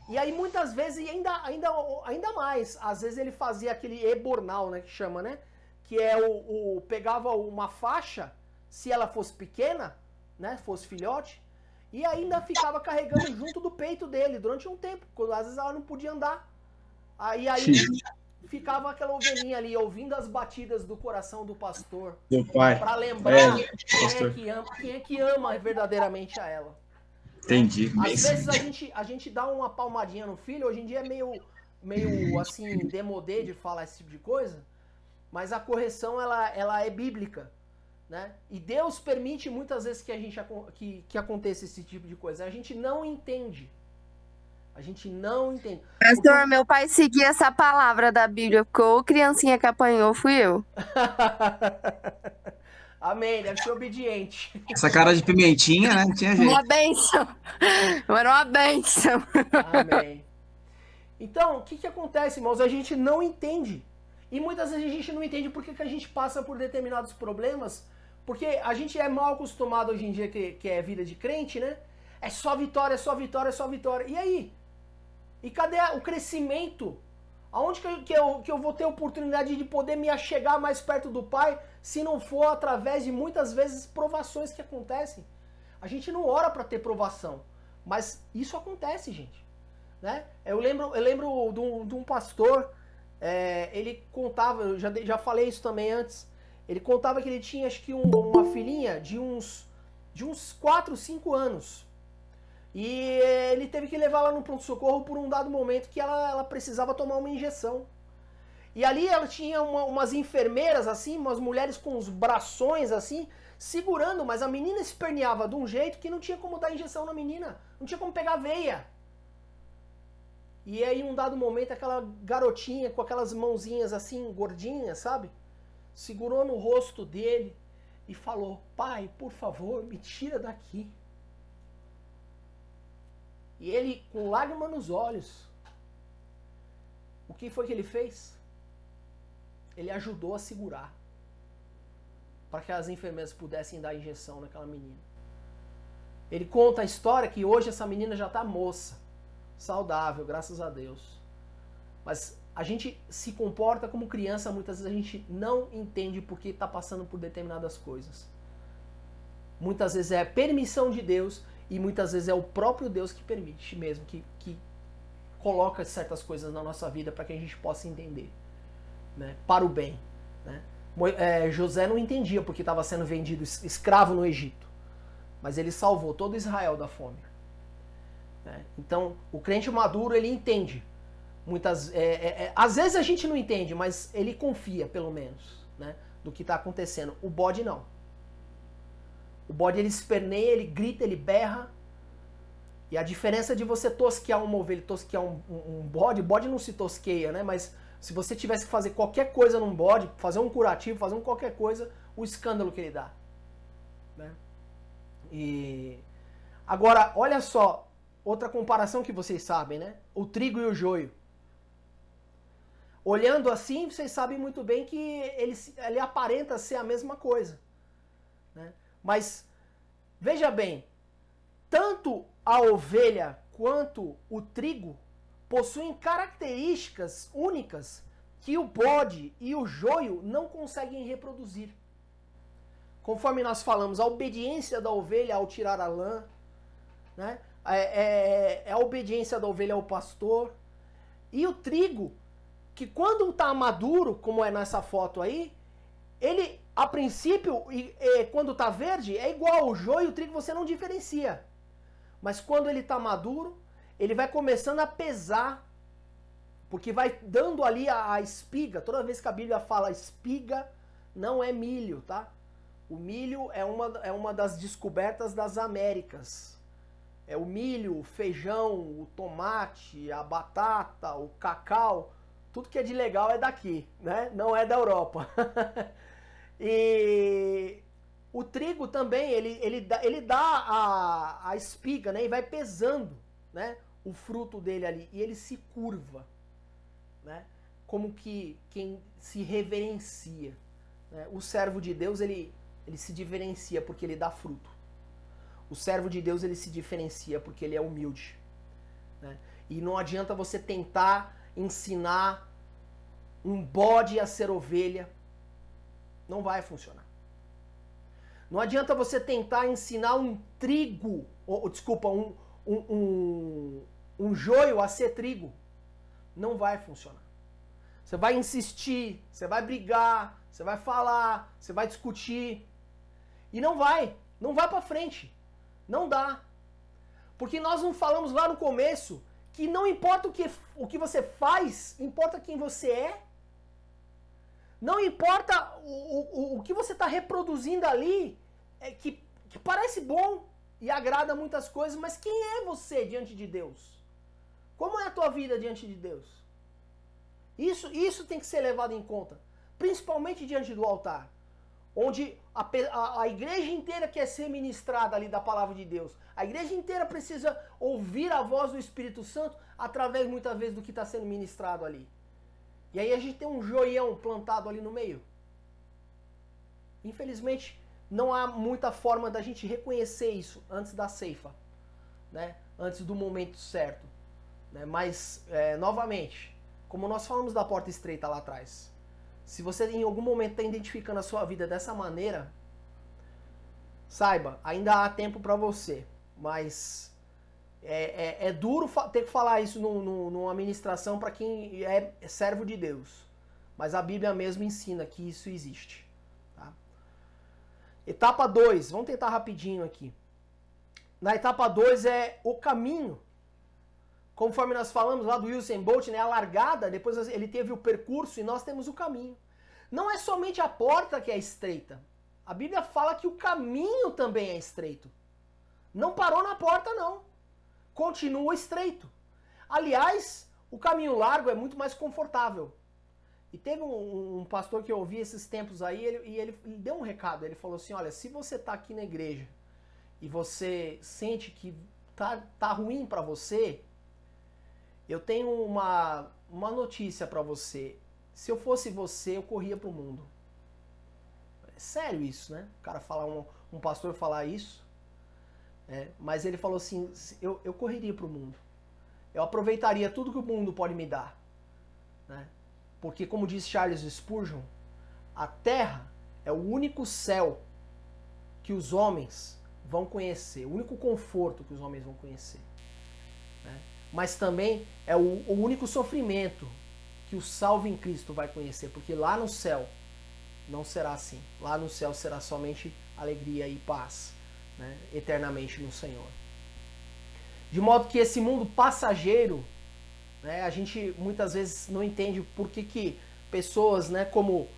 E aí muitas vezes, e ainda mais, às vezes ele fazia aquele ebornal, né, que chama, né? Que é pegava uma faixa, se ela fosse pequena, né, fosse filhote, e ainda ficava carregando junto do peito dele durante um tempo, quando às vezes ela não podia andar. Aí ficava aquela ovelhinha ali, ouvindo as batidas do coração do pastor. Do pai. Para lembrar quem é que ama verdadeiramente a ela. Entendi. Às vezes a gente dá uma palmadinha no filho, hoje em dia é meio assim, demodê de falar esse tipo de coisa, mas a correção ela é bíblica, né? E Deus permite muitas vezes que aconteça esse tipo de coisa. A gente não entende. Pastor, meu pai seguia essa palavra da Bíblia, porque ou criancinha que apanhou fui eu. Amém, deve ser obediente. Essa cara de pimentinha, né? Não tinha jeito. Uma bênção. Era uma bênção. Amém. Então, o que acontece, irmãos? A gente não entende. E muitas vezes a gente não entende por que a gente passa por determinados problemas, porque a gente é mal acostumado hoje em dia, que é vida de crente, né? É só vitória, é só vitória, é só vitória. E aí? E cadê o crescimento? Aonde que eu vou ter oportunidade de poder me achegar mais perto do Pai, se não for através de muitas vezes provações que acontecem? A gente não ora para ter provação, mas isso acontece, gente. Né? Eu lembro de um pastor, ele contava, eu já falei isso também antes, ele contava que ele tinha, acho que uma filhinha de uns 4, 5 anos. E ele teve que levar ela no pronto-socorro por um dado momento que ela precisava tomar uma injeção. E ali ela tinha umas enfermeiras, assim, umas mulheres com os brações, assim, segurando, mas a menina esperneava de um jeito que não tinha como dar injeção na menina. Não tinha como pegar a veia. E aí, em um dado momento, aquela garotinha com aquelas mãozinhas assim, gordinhas, sabe? Segurou no rosto dele e falou: pai, por favor, me tira daqui. E ele, com lágrima nos olhos, o que foi que ele fez? Ele ajudou a segurar, para que as enfermeiras pudessem dar injeção naquela menina. Ele conta a história que hoje essa menina já está moça, saudável, graças a Deus. Mas a gente se comporta como criança, muitas vezes a gente não entende por que está passando por determinadas coisas. Muitas vezes é a permissão de Deus e muitas vezes é o próprio Deus que permite mesmo, que coloca certas coisas na nossa vida para que a gente possa entender, né? Para o bem. Né? José não entendia porque estava sendo vendido escravo no Egito, mas ele salvou todo Israel da fome. Né? Então, o crente maduro, ele entende. Às vezes a gente não entende, mas ele confia, pelo menos, né, do que está acontecendo. O bode não. O bode, ele esperneia, ele grita, ele berra. E a diferença de você tosquear uma ovelha e tosquear um bode, bode não se tosqueia, né? Mas se você tivesse que fazer qualquer coisa num bode, fazer um curativo, fazer qualquer coisa, o escândalo que ele dá. Né? E agora, olha só, outra comparação que vocês sabem, né? O trigo e o joio. Olhando assim, vocês sabem muito bem que ele aparenta ser a mesma coisa. Né? Mas, veja bem, tanto a ovelha quanto o trigo possuem características únicas que o bode e o joio não conseguem reproduzir. Conforme nós falamos, a obediência da ovelha ao tirar a lã, né? A obediência da ovelha ao pastor, e o trigo, que quando está maduro, como é nessa foto aí, ele, a princípio, quando está verde, é igual ao joio, o trigo você não diferencia. Mas quando ele está maduro, ele vai começando a pesar Porque vai dando ali a espiga. Toda vez que a Bíblia fala espiga, não é milho, tá? O milho é uma das descobertas das Américas. É o milho, o feijão, o tomate, a batata, o cacau, tudo que é de legal é daqui, né? Não é da Europa. E o trigo também, ele dá a espiga, né? E vai pesando, né? O fruto dele ali. E ele se curva, né? Como que quem se reverencia, né? O servo de Deus, ele se diferencia porque ele dá fruto. O servo de Deus, ele se diferencia porque ele é humilde, né? E não adianta você tentar ensinar um bode a ser ovelha. Não vai funcionar. Não adianta você tentar ensinar um trigo, desculpa, um joio a ser trigo. Não vai funcionar. Você vai insistir, você vai brigar, você vai falar, você vai discutir. E não vai pra frente. Não dá. Porque nós não falamos lá no começo que não importa o que você faz, importa quem você é. Não importa o que você está reproduzindo ali, que parece bom e agrada muitas coisas, mas quem é você diante de Deus? Como é a tua vida diante de Deus? Isso tem que ser levado em conta, principalmente diante do altar, onde a igreja inteira quer ser ministrada ali da palavra de Deus. A igreja inteira precisa ouvir a voz do Espírito Santo através, muitas vezes, do que está sendo ministrado ali. E aí a gente tem um joião plantado ali no meio. Infelizmente, não há muita forma da gente reconhecer isso antes da ceifa, né? Antes do momento certo, né? Mas, novamente, como nós falamos da porta estreita lá atrás, se você em algum momento está identificando a sua vida dessa maneira, saiba, ainda há tempo para você, mas é duro ter que falar isso numa ministração para quem é servo de Deus, mas a Bíblia mesmo ensina que isso existe. Tá? Etapa 2, vamos tentar rapidinho aqui. Na etapa 2 é o caminho. Conforme nós falamos lá do Usain Bolt, né, a largada, depois ele teve o percurso e nós temos o caminho. Não é somente a porta que é estreita. A Bíblia fala que o caminho também é estreito. Não parou na porta, não. Continua estreito. Aliás, o caminho largo é muito mais confortável. E teve um pastor que eu ouvi esses tempos aí, ele deu um recado. Ele falou assim, olha, se você está aqui na igreja e você sente que tá ruim para você, eu tenho uma notícia para você. Se eu fosse você, eu corria pro mundo. É sério isso, né? O cara falar, um pastor falar isso. Mas ele falou assim, eu correria pro mundo. Eu aproveitaria tudo que o mundo pode me dar. Né? Porque, como diz Charles Spurgeon, a terra é o único céu que os homens vão conhecer. O único conforto que os homens vão conhecer. Né? Mas também é o único sofrimento que o salvo em Cristo vai conhecer, porque lá no céu não será assim. Lá no céu será somente alegria e paz, né? Eternamente no Senhor. De modo que esse mundo passageiro, né, a gente muitas vezes não entende por que pessoas, né, como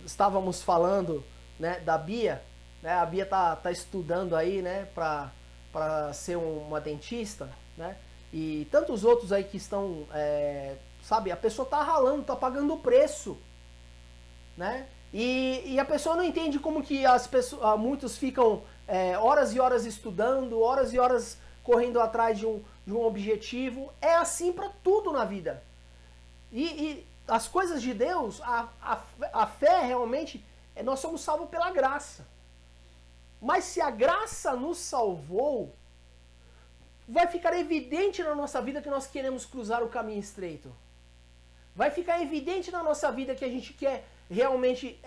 estávamos falando, né, da Bia, né, a Bia tá estudando aí, né, para ser uma dentista, né? E tantos outros aí que estão, sabe, a pessoa tá ralando, tá pagando o preço, né? E a pessoa não entende como que muitos ficam horas e horas estudando, horas e horas correndo atrás de um objetivo. É assim para tudo na vida. E as coisas de Deus, a fé realmente, nós somos salvos pela graça. Mas se a graça nos salvou, vai ficar evidente na nossa vida que nós queremos cruzar o caminho estreito. Vai ficar evidente na nossa vida que a gente quer realmente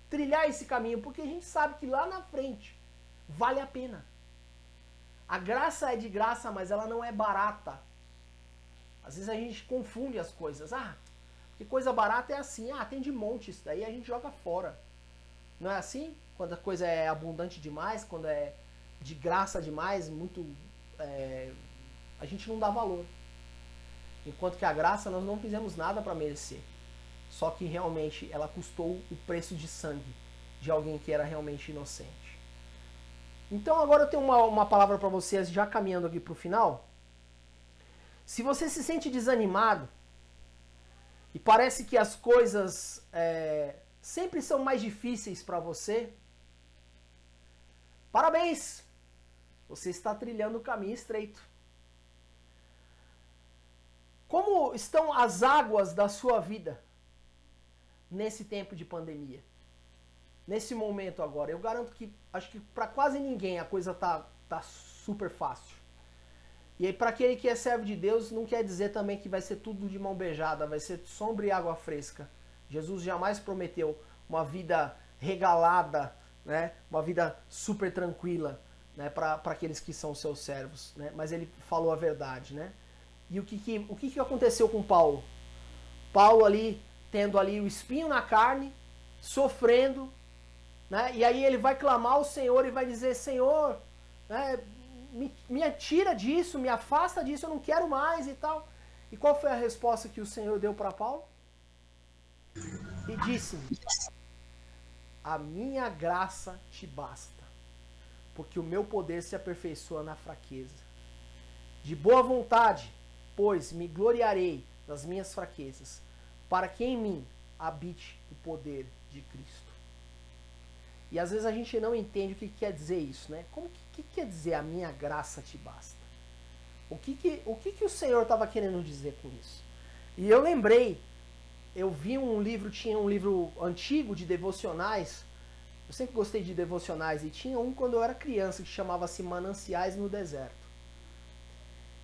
trilhar esse caminho, porque a gente sabe que lá na frente vale a pena. A graça é de graça, mas ela não é barata. Às vezes a gente confunde as coisas. Porque coisa barata é assim, tem de monte, isso daí a gente joga fora. Não é assim? Quando a coisa é abundante demais, quando é de graça demais, muito... a gente não dá valor. Enquanto que a graça nós não fizemos nada para merecer. Só que realmente ela custou o preço de sangue de alguém que era realmente inocente. Então agora eu tenho uma palavra para vocês, já caminhando aqui para o final. Se você se sente desanimado e parece que as coisas sempre são mais difíceis para você, parabéns! Você está trilhando o caminho estreito. Como estão as águas da sua vida nesse tempo de pandemia? Nesse momento agora? Eu garanto que, acho que para quase ninguém a coisa tá super fácil. E aí para aquele que é servo de Deus, não quer dizer também que vai ser tudo de mão beijada, vai ser sombra e água fresca. Jesus jamais prometeu uma vida regalada, né? Uma vida super tranquila, né? Para aqueles que são seus servos, né? Mas ele falou a verdade, né? E o que aconteceu com Paulo? Paulo ali, tendo ali o espinho na carne, sofrendo, né? E aí ele vai clamar ao Senhor e vai dizer, Senhor, né, me tira disso, me afasta disso, eu não quero mais e tal. E qual foi a resposta que o Senhor deu para Paulo? E disse-me, a minha graça te basta, porque o meu poder se aperfeiçoa na fraqueza. De boa vontade, pois me gloriarei das minhas fraquezas, para que em mim habite o poder de Cristo. E às vezes a gente não entende o que quer dizer isso, né? Como que quer dizer a minha graça te basta? O que o Senhor estava querendo dizer com isso? E eu lembrei, eu vi tinha um livro antigo de devocionais, eu sempre gostei de devocionais, e tinha um quando eu era criança que chamava-se Mananciais no Deserto.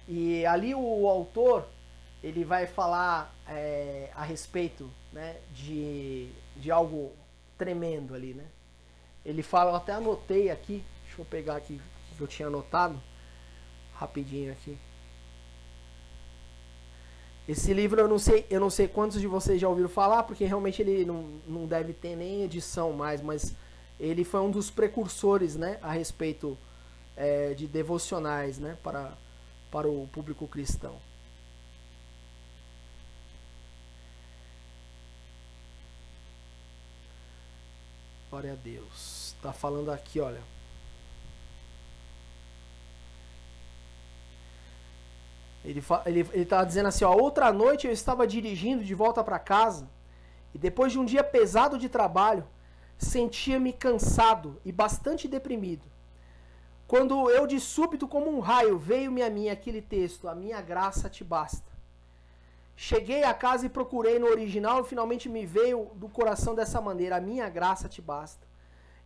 E ali o autor, ele vai falar a respeito, né, de algo tremendo ali, né? Ele fala, eu até anotei aqui, deixa eu pegar aqui o que eu tinha anotado, rapidinho aqui. Esse livro eu não sei quantos de vocês já ouviram falar, porque realmente ele não deve ter nem edição mais, mas ele foi um dos precursores, né, a respeito de devocionais, né, para o público cristão. Glória a Deus. Tá falando aqui, olha. Ele tá dizendo assim, ó, outra noite eu estava dirigindo de volta para casa e depois de um dia pesado de trabalho, sentia-me cansado e bastante deprimido. Quando eu de súbito como um raio veio-me a mim aquele texto, a minha graça te basta. Cheguei a casa e procurei no original e finalmente me veio do coração dessa maneira, a minha graça te basta.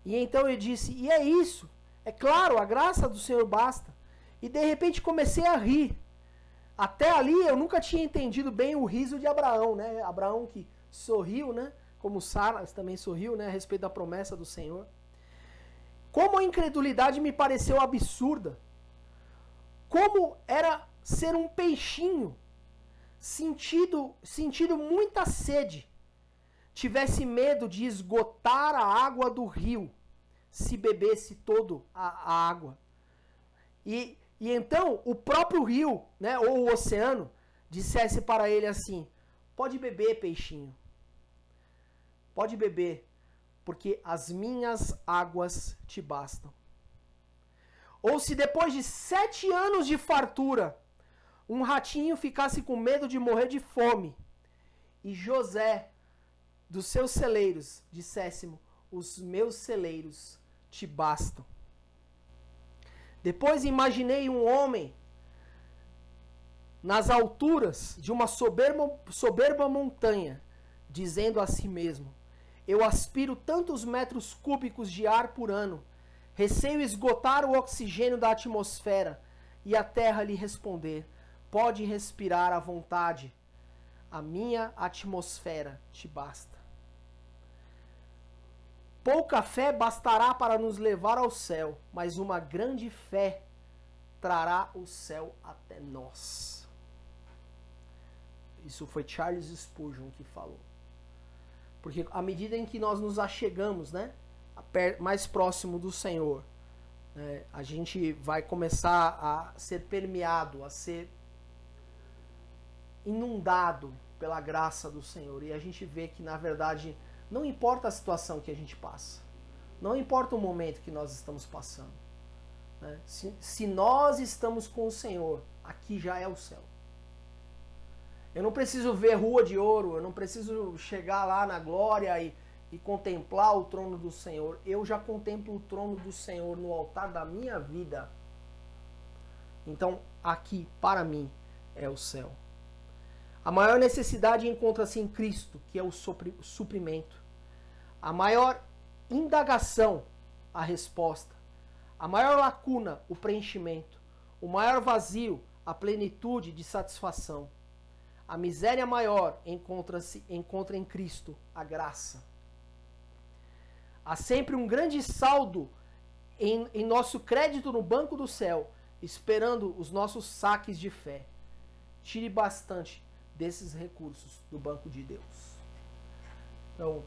E então eu disse, e é isso, é claro, a graça do Senhor basta. E de repente comecei a rir. Até ali eu nunca tinha entendido bem o riso de Abraão, né? Abraão que sorriu, né? Como Sara também sorriu, né? A respeito da promessa do Senhor. Como a incredulidade me pareceu absurda. Como era ser um peixinho, sentindo muita sede, tivesse medo de esgotar a água do rio, se bebesse todo a água. E então o próprio rio, né, ou o oceano, dissesse para ele assim, pode beber, peixinho, pode beber, porque as minhas águas te bastam. Ou se depois de 7 anos de fartura, um ratinho ficasse com medo de morrer de fome, e José, dos seus celeiros, dissesse-me, os meus celeiros te bastam. Depois imaginei um homem nas alturas de uma soberba montanha, dizendo a si mesmo, eu aspiro tantos metros cúbicos de ar por ano, receio esgotar o oxigênio da atmosfera, e a terra lhe responder, pode respirar à vontade, a minha atmosfera te basta. Pouca fé bastará para nos levar ao céu, mas uma grande fé trará o céu até nós. Isso foi Charles Spurgeon que falou. Porque à medida em que nós nos achegamos, né, mais próximo do Senhor, né, a gente vai começar a ser permeado, a ser inundado pela graça do Senhor. E a gente vê que, na verdade, não importa a situação que a gente passa, não importa o momento que nós estamos passando, né? Se nós estamos com o Senhor, aqui já é o céu. Eu não preciso ver rua de ouro, eu não preciso chegar lá na glória e contemplar o trono do Senhor. Eu já contemplo o trono do Senhor no altar da minha vida. Então, aqui, para mim, é o céu. A maior necessidade encontra-se em Cristo, que é o suprimento. A maior indagação, a resposta. A maior lacuna, o preenchimento. O maior vazio, a plenitude de satisfação. A miséria maior encontra em Cristo a graça. Há sempre um grande saldo em nosso crédito no banco do céu, esperando os nossos saques de fé. Tire bastante desses recursos do banco de Deus. Então,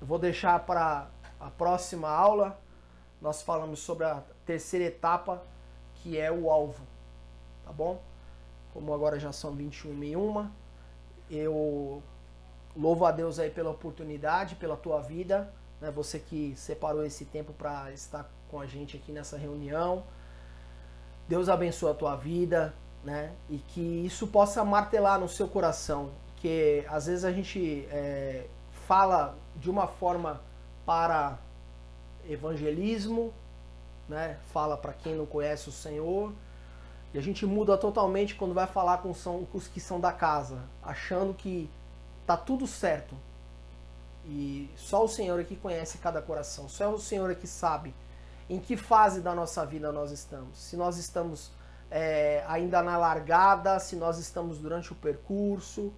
eu vou deixar para a próxima aula. Nós falamos sobre a terceira etapa, que é o alvo. Tá bom? Como agora já são 21h01, eu louvo a Deus aí pela oportunidade, pela tua vida, né? Você que separou esse tempo para estar com a gente aqui nessa reunião. Deus abençoe a tua vida, né? E que isso possa martelar no seu coração, que às vezes a gente fala de uma forma para evangelismo, né? Fala para quem não conhece o Senhor. E a gente muda totalmente quando vai falar com os que são da casa, achando que tá tudo certo. E só o Senhor é que conhece cada coração. Só o Senhor é que sabe em que fase da nossa vida nós estamos. Se nós estamos ainda na largada, se nós estamos durante o percurso.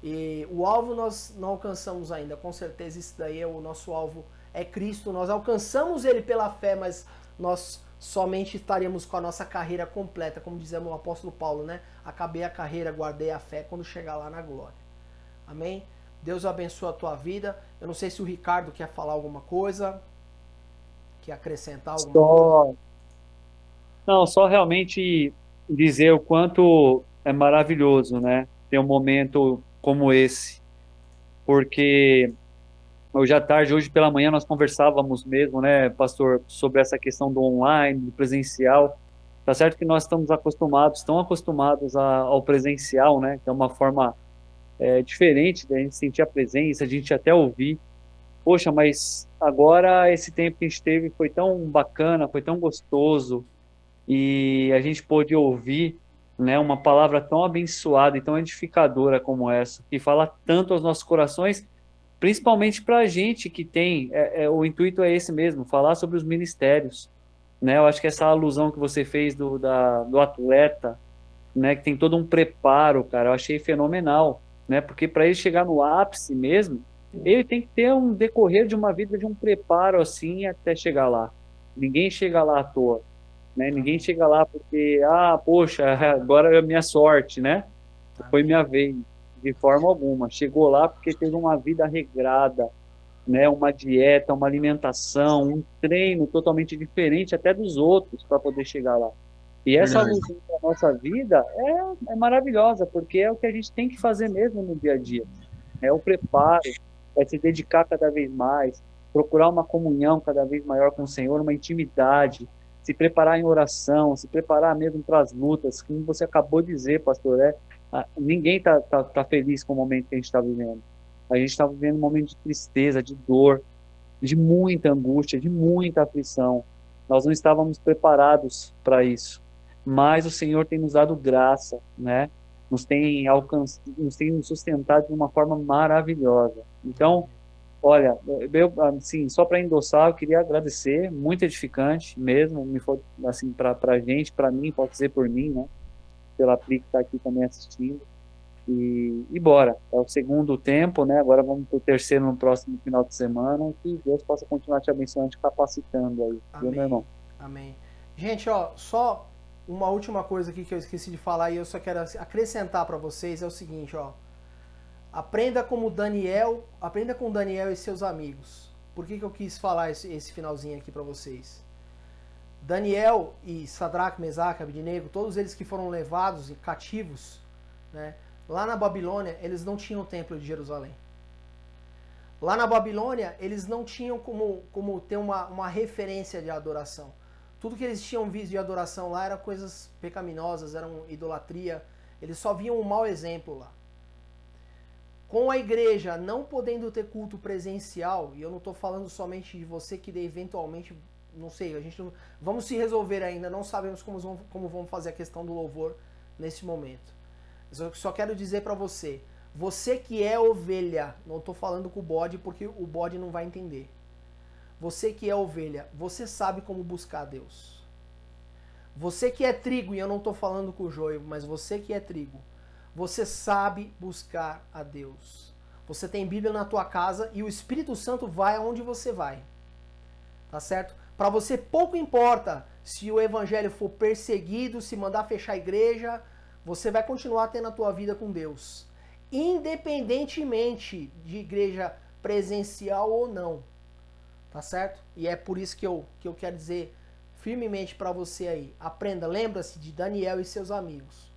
E o alvo nós não alcançamos ainda. Com certeza isso daí o nosso alvo é Cristo. Nós alcançamos Ele pela fé, mas nós somente estaremos com a nossa carreira completa, como dizia o apóstolo Paulo, né? Acabei a carreira, guardei a fé quando chegar lá na glória. Amém? Deus abençoe a tua vida. Eu não sei se o Ricardo quer falar alguma coisa, quer acrescentar alguma coisa. Não, só realmente dizer o quanto é maravilhoso, né? Ter um momento como esse, porque hoje à tarde, hoje pela manhã, nós conversávamos mesmo, né, pastor, sobre essa questão do online, do presencial. Tá certo que nós estamos tão acostumados ao presencial, né, que é uma forma diferente da gente sentir a presença, de a gente até ouvir. Poxa, mas agora esse tempo que a gente teve foi tão bacana, foi tão gostoso, e a gente pôde ouvir, né, uma palavra tão abençoada e tão edificadora como essa, que fala tanto aos nossos corações, principalmente para a gente que tem, o intuito é esse mesmo, falar sobre os ministérios, né? Eu acho que essa alusão que você fez do atleta, né, que tem todo um preparo, cara, eu achei fenomenal, né? Porque para ele chegar no ápice mesmo, ele tem que ter um decorrer de uma vida de um preparo assim até chegar lá. Ninguém chega lá à toa, né? Ninguém chega lá porque, poxa, agora é a minha sorte, né? Foi minha vez. De forma alguma. Chegou lá porque teve uma vida regrada, né? Uma dieta, uma alimentação, um treino totalmente diferente até dos outros para poder chegar lá. E essa alusão da nossa vida é maravilhosa, porque é o que a gente tem que fazer mesmo no dia a dia. É o preparo, é se dedicar cada vez mais, procurar uma comunhão cada vez maior com o Senhor, uma intimidade, se preparar em oração, se preparar mesmo para as lutas, como você acabou de dizer, pastor, ninguém tá feliz com o momento que a gente está vivendo. A gente está vivendo um momento de tristeza, de dor, de muita angústia, de muita aflição. Nós não estávamos preparados para isso, mas o Senhor tem nos dado graça, né? Nos tem nos sustentado de uma forma maravilhosa. Então, olha, eu, assim, só para endossar, eu queria agradecer, muito edificante mesmo, me foi assim para a gente, para mim, pode dizer por mim, né? Pela Pri que está aqui também assistindo. E bora. É o segundo tempo, né? Agora vamos para o terceiro no próximo final de semana. Que Deus possa continuar te abençoando, te capacitando aí. Amém. Viu, meu irmão? Amém. Gente, ó, só uma última coisa aqui que eu esqueci de falar e eu só quero acrescentar para vocês é o seguinte, ó. Aprenda com Daniel e seus amigos. Por que eu quis falar esse finalzinho aqui para vocês? Daniel e Sadraque, Mesaque, Abednego, todos eles que foram levados e cativos, né, Lá na Babilônia, eles não tinham o templo de Jerusalém. Lá na Babilônia, eles não tinham como ter uma referência de adoração. Tudo que eles tinham visto de adoração lá eram coisas pecaminosas, eram idolatria. Eles só viam um mau exemplo lá. Com a igreja não podendo ter culto presencial, e eu não estou falando somente de você que eventualmente, não sei, a gente não, vamos se resolver ainda, não sabemos como vamos fazer a questão do louvor nesse momento. Eu só quero dizer para você, você que é ovelha, não estou falando com o bode porque o bode não vai entender. Você que é ovelha, você sabe como buscar Deus. Você que é trigo, e eu não estou falando com o joio, mas você que é trigo, você sabe buscar a Deus. Você tem Bíblia na tua casa e o Espírito Santo vai aonde você vai. Tá certo? Para você pouco importa se o evangelho for perseguido, se mandar fechar a igreja, você vai continuar tendo a tua vida com Deus. Independentemente de igreja presencial ou não. Tá certo? E é por isso que eu quero dizer firmemente para você aí. Aprenda, lembra-se de Daniel e seus amigos.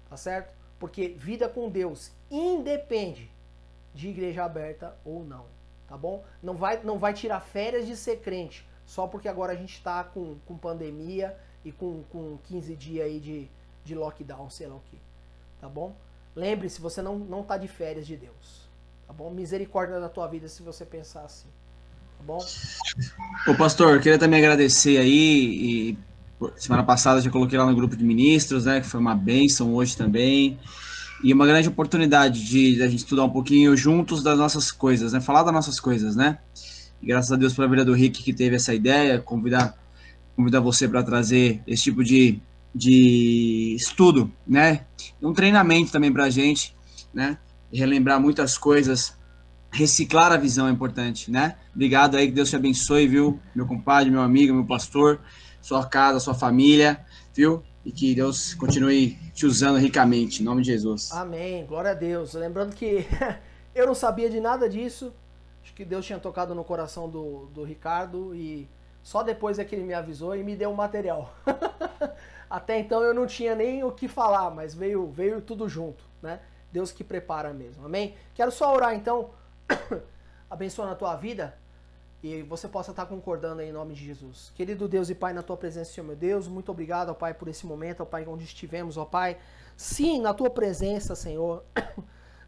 Tá certo? Porque vida com Deus independe de igreja aberta ou não, tá bom? Não vai tirar férias de ser crente, só porque agora a gente está com pandemia e com 15 dias aí de lockdown, sei lá o que, tá bom? Lembre-se, você não tá de férias de Deus, tá bom? Misericórdia da tua vida se você pensar assim, tá bom? Ô, pastor, queria também agradecer aí, e semana passada já coloquei lá no grupo de ministros, né, que foi uma bênção hoje também, e uma grande oportunidade de a gente estudar um pouquinho juntos das nossas coisas, né, falar das nossas coisas, né, e graças a Deus pela vida do Rick que teve essa ideia, convidar você para trazer esse tipo de estudo, né, um treinamento também pra gente, né, relembrar muitas coisas, reciclar a visão é importante, né, obrigado aí, que Deus te abençoe, viu, meu compadre, meu amigo, meu pastor, sua casa, sua família, viu? E que Deus continue te usando ricamente, em nome de Jesus. Amém, glória a Deus. Lembrando que eu não sabia de nada disso, acho que Deus tinha tocado no coração do Ricardo e só depois é que ele me avisou e me deu o material. Até então eu não tinha nem o que falar, mas veio tudo junto, né? Deus que prepara mesmo, amém? Quero só orar então, abençoa na tua vida, e você possa estar concordando aí em nome de Jesus. Querido Deus e Pai, na tua presença, Senhor meu Deus, muito obrigado, ó Pai, por esse momento, ó Pai, onde estivemos, ó Pai. Sim, na tua presença, Senhor.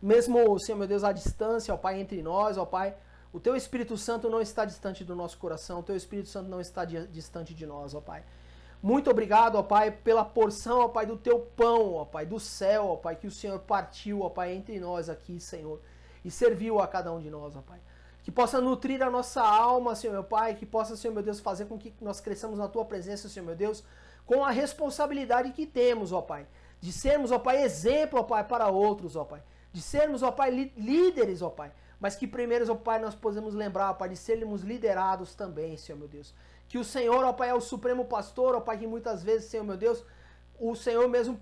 Mesmo, Senhor meu Deus, à distância, ó Pai, entre nós, ó Pai, o teu Espírito Santo não está distante do nosso coração, o teu Espírito Santo não está distante de nós, ó Pai. Muito obrigado, ó Pai, pela porção, ó Pai, do teu pão, ó Pai, do céu, ó Pai, que o Senhor partiu, ó Pai, entre nós aqui, Senhor, e serviu a cada um de nós, ó Pai. Que possa nutrir a nossa alma, Senhor meu Pai, que possa, Senhor meu Deus, fazer com que nós cresçamos na Tua presença, Senhor meu Deus, com a responsabilidade que temos, ó Pai, de sermos, ó Pai, exemplo, ó Pai, para outros, ó Pai, de sermos, ó Pai, líderes, ó Pai, mas que primeiro, ó Pai, nós podemos lembrar, ó Pai, de sermos liderados também, Senhor meu Deus. Que o Senhor, ó Pai, é o supremo pastor, ó Pai, que muitas vezes, Senhor meu Deus, o Senhor mesmo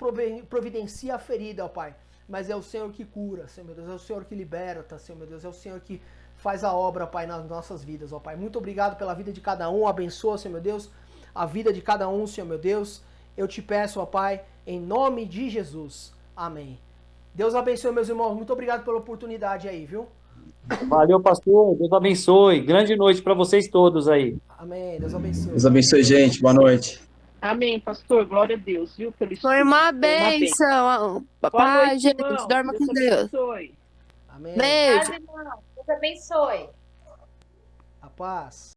providencia a ferida, ó Pai, mas é o Senhor que cura, Senhor meu Deus, é o Senhor que liberta, Senhor meu Deus, é o Senhor que faz a obra, Pai, nas nossas vidas, ó Pai. Muito obrigado pela vida de cada um, abençoa, Senhor meu Deus, a vida de cada um, Senhor meu Deus. Eu te peço, ó Pai, em nome de Jesus. Amém. Deus abençoe, meus irmãos. Muito obrigado pela oportunidade aí, viu? Valeu, pastor. Deus abençoe. Grande noite para vocês todos aí. Amém. Deus abençoe. Deus abençoe, gente. Boa noite. Amém, pastor. Glória a Deus, viu? Pelo Foi uma bênção. Papai, gente, dorma com Deus. Abençoe. Amém. Beijo. Deus abençoe. A paz.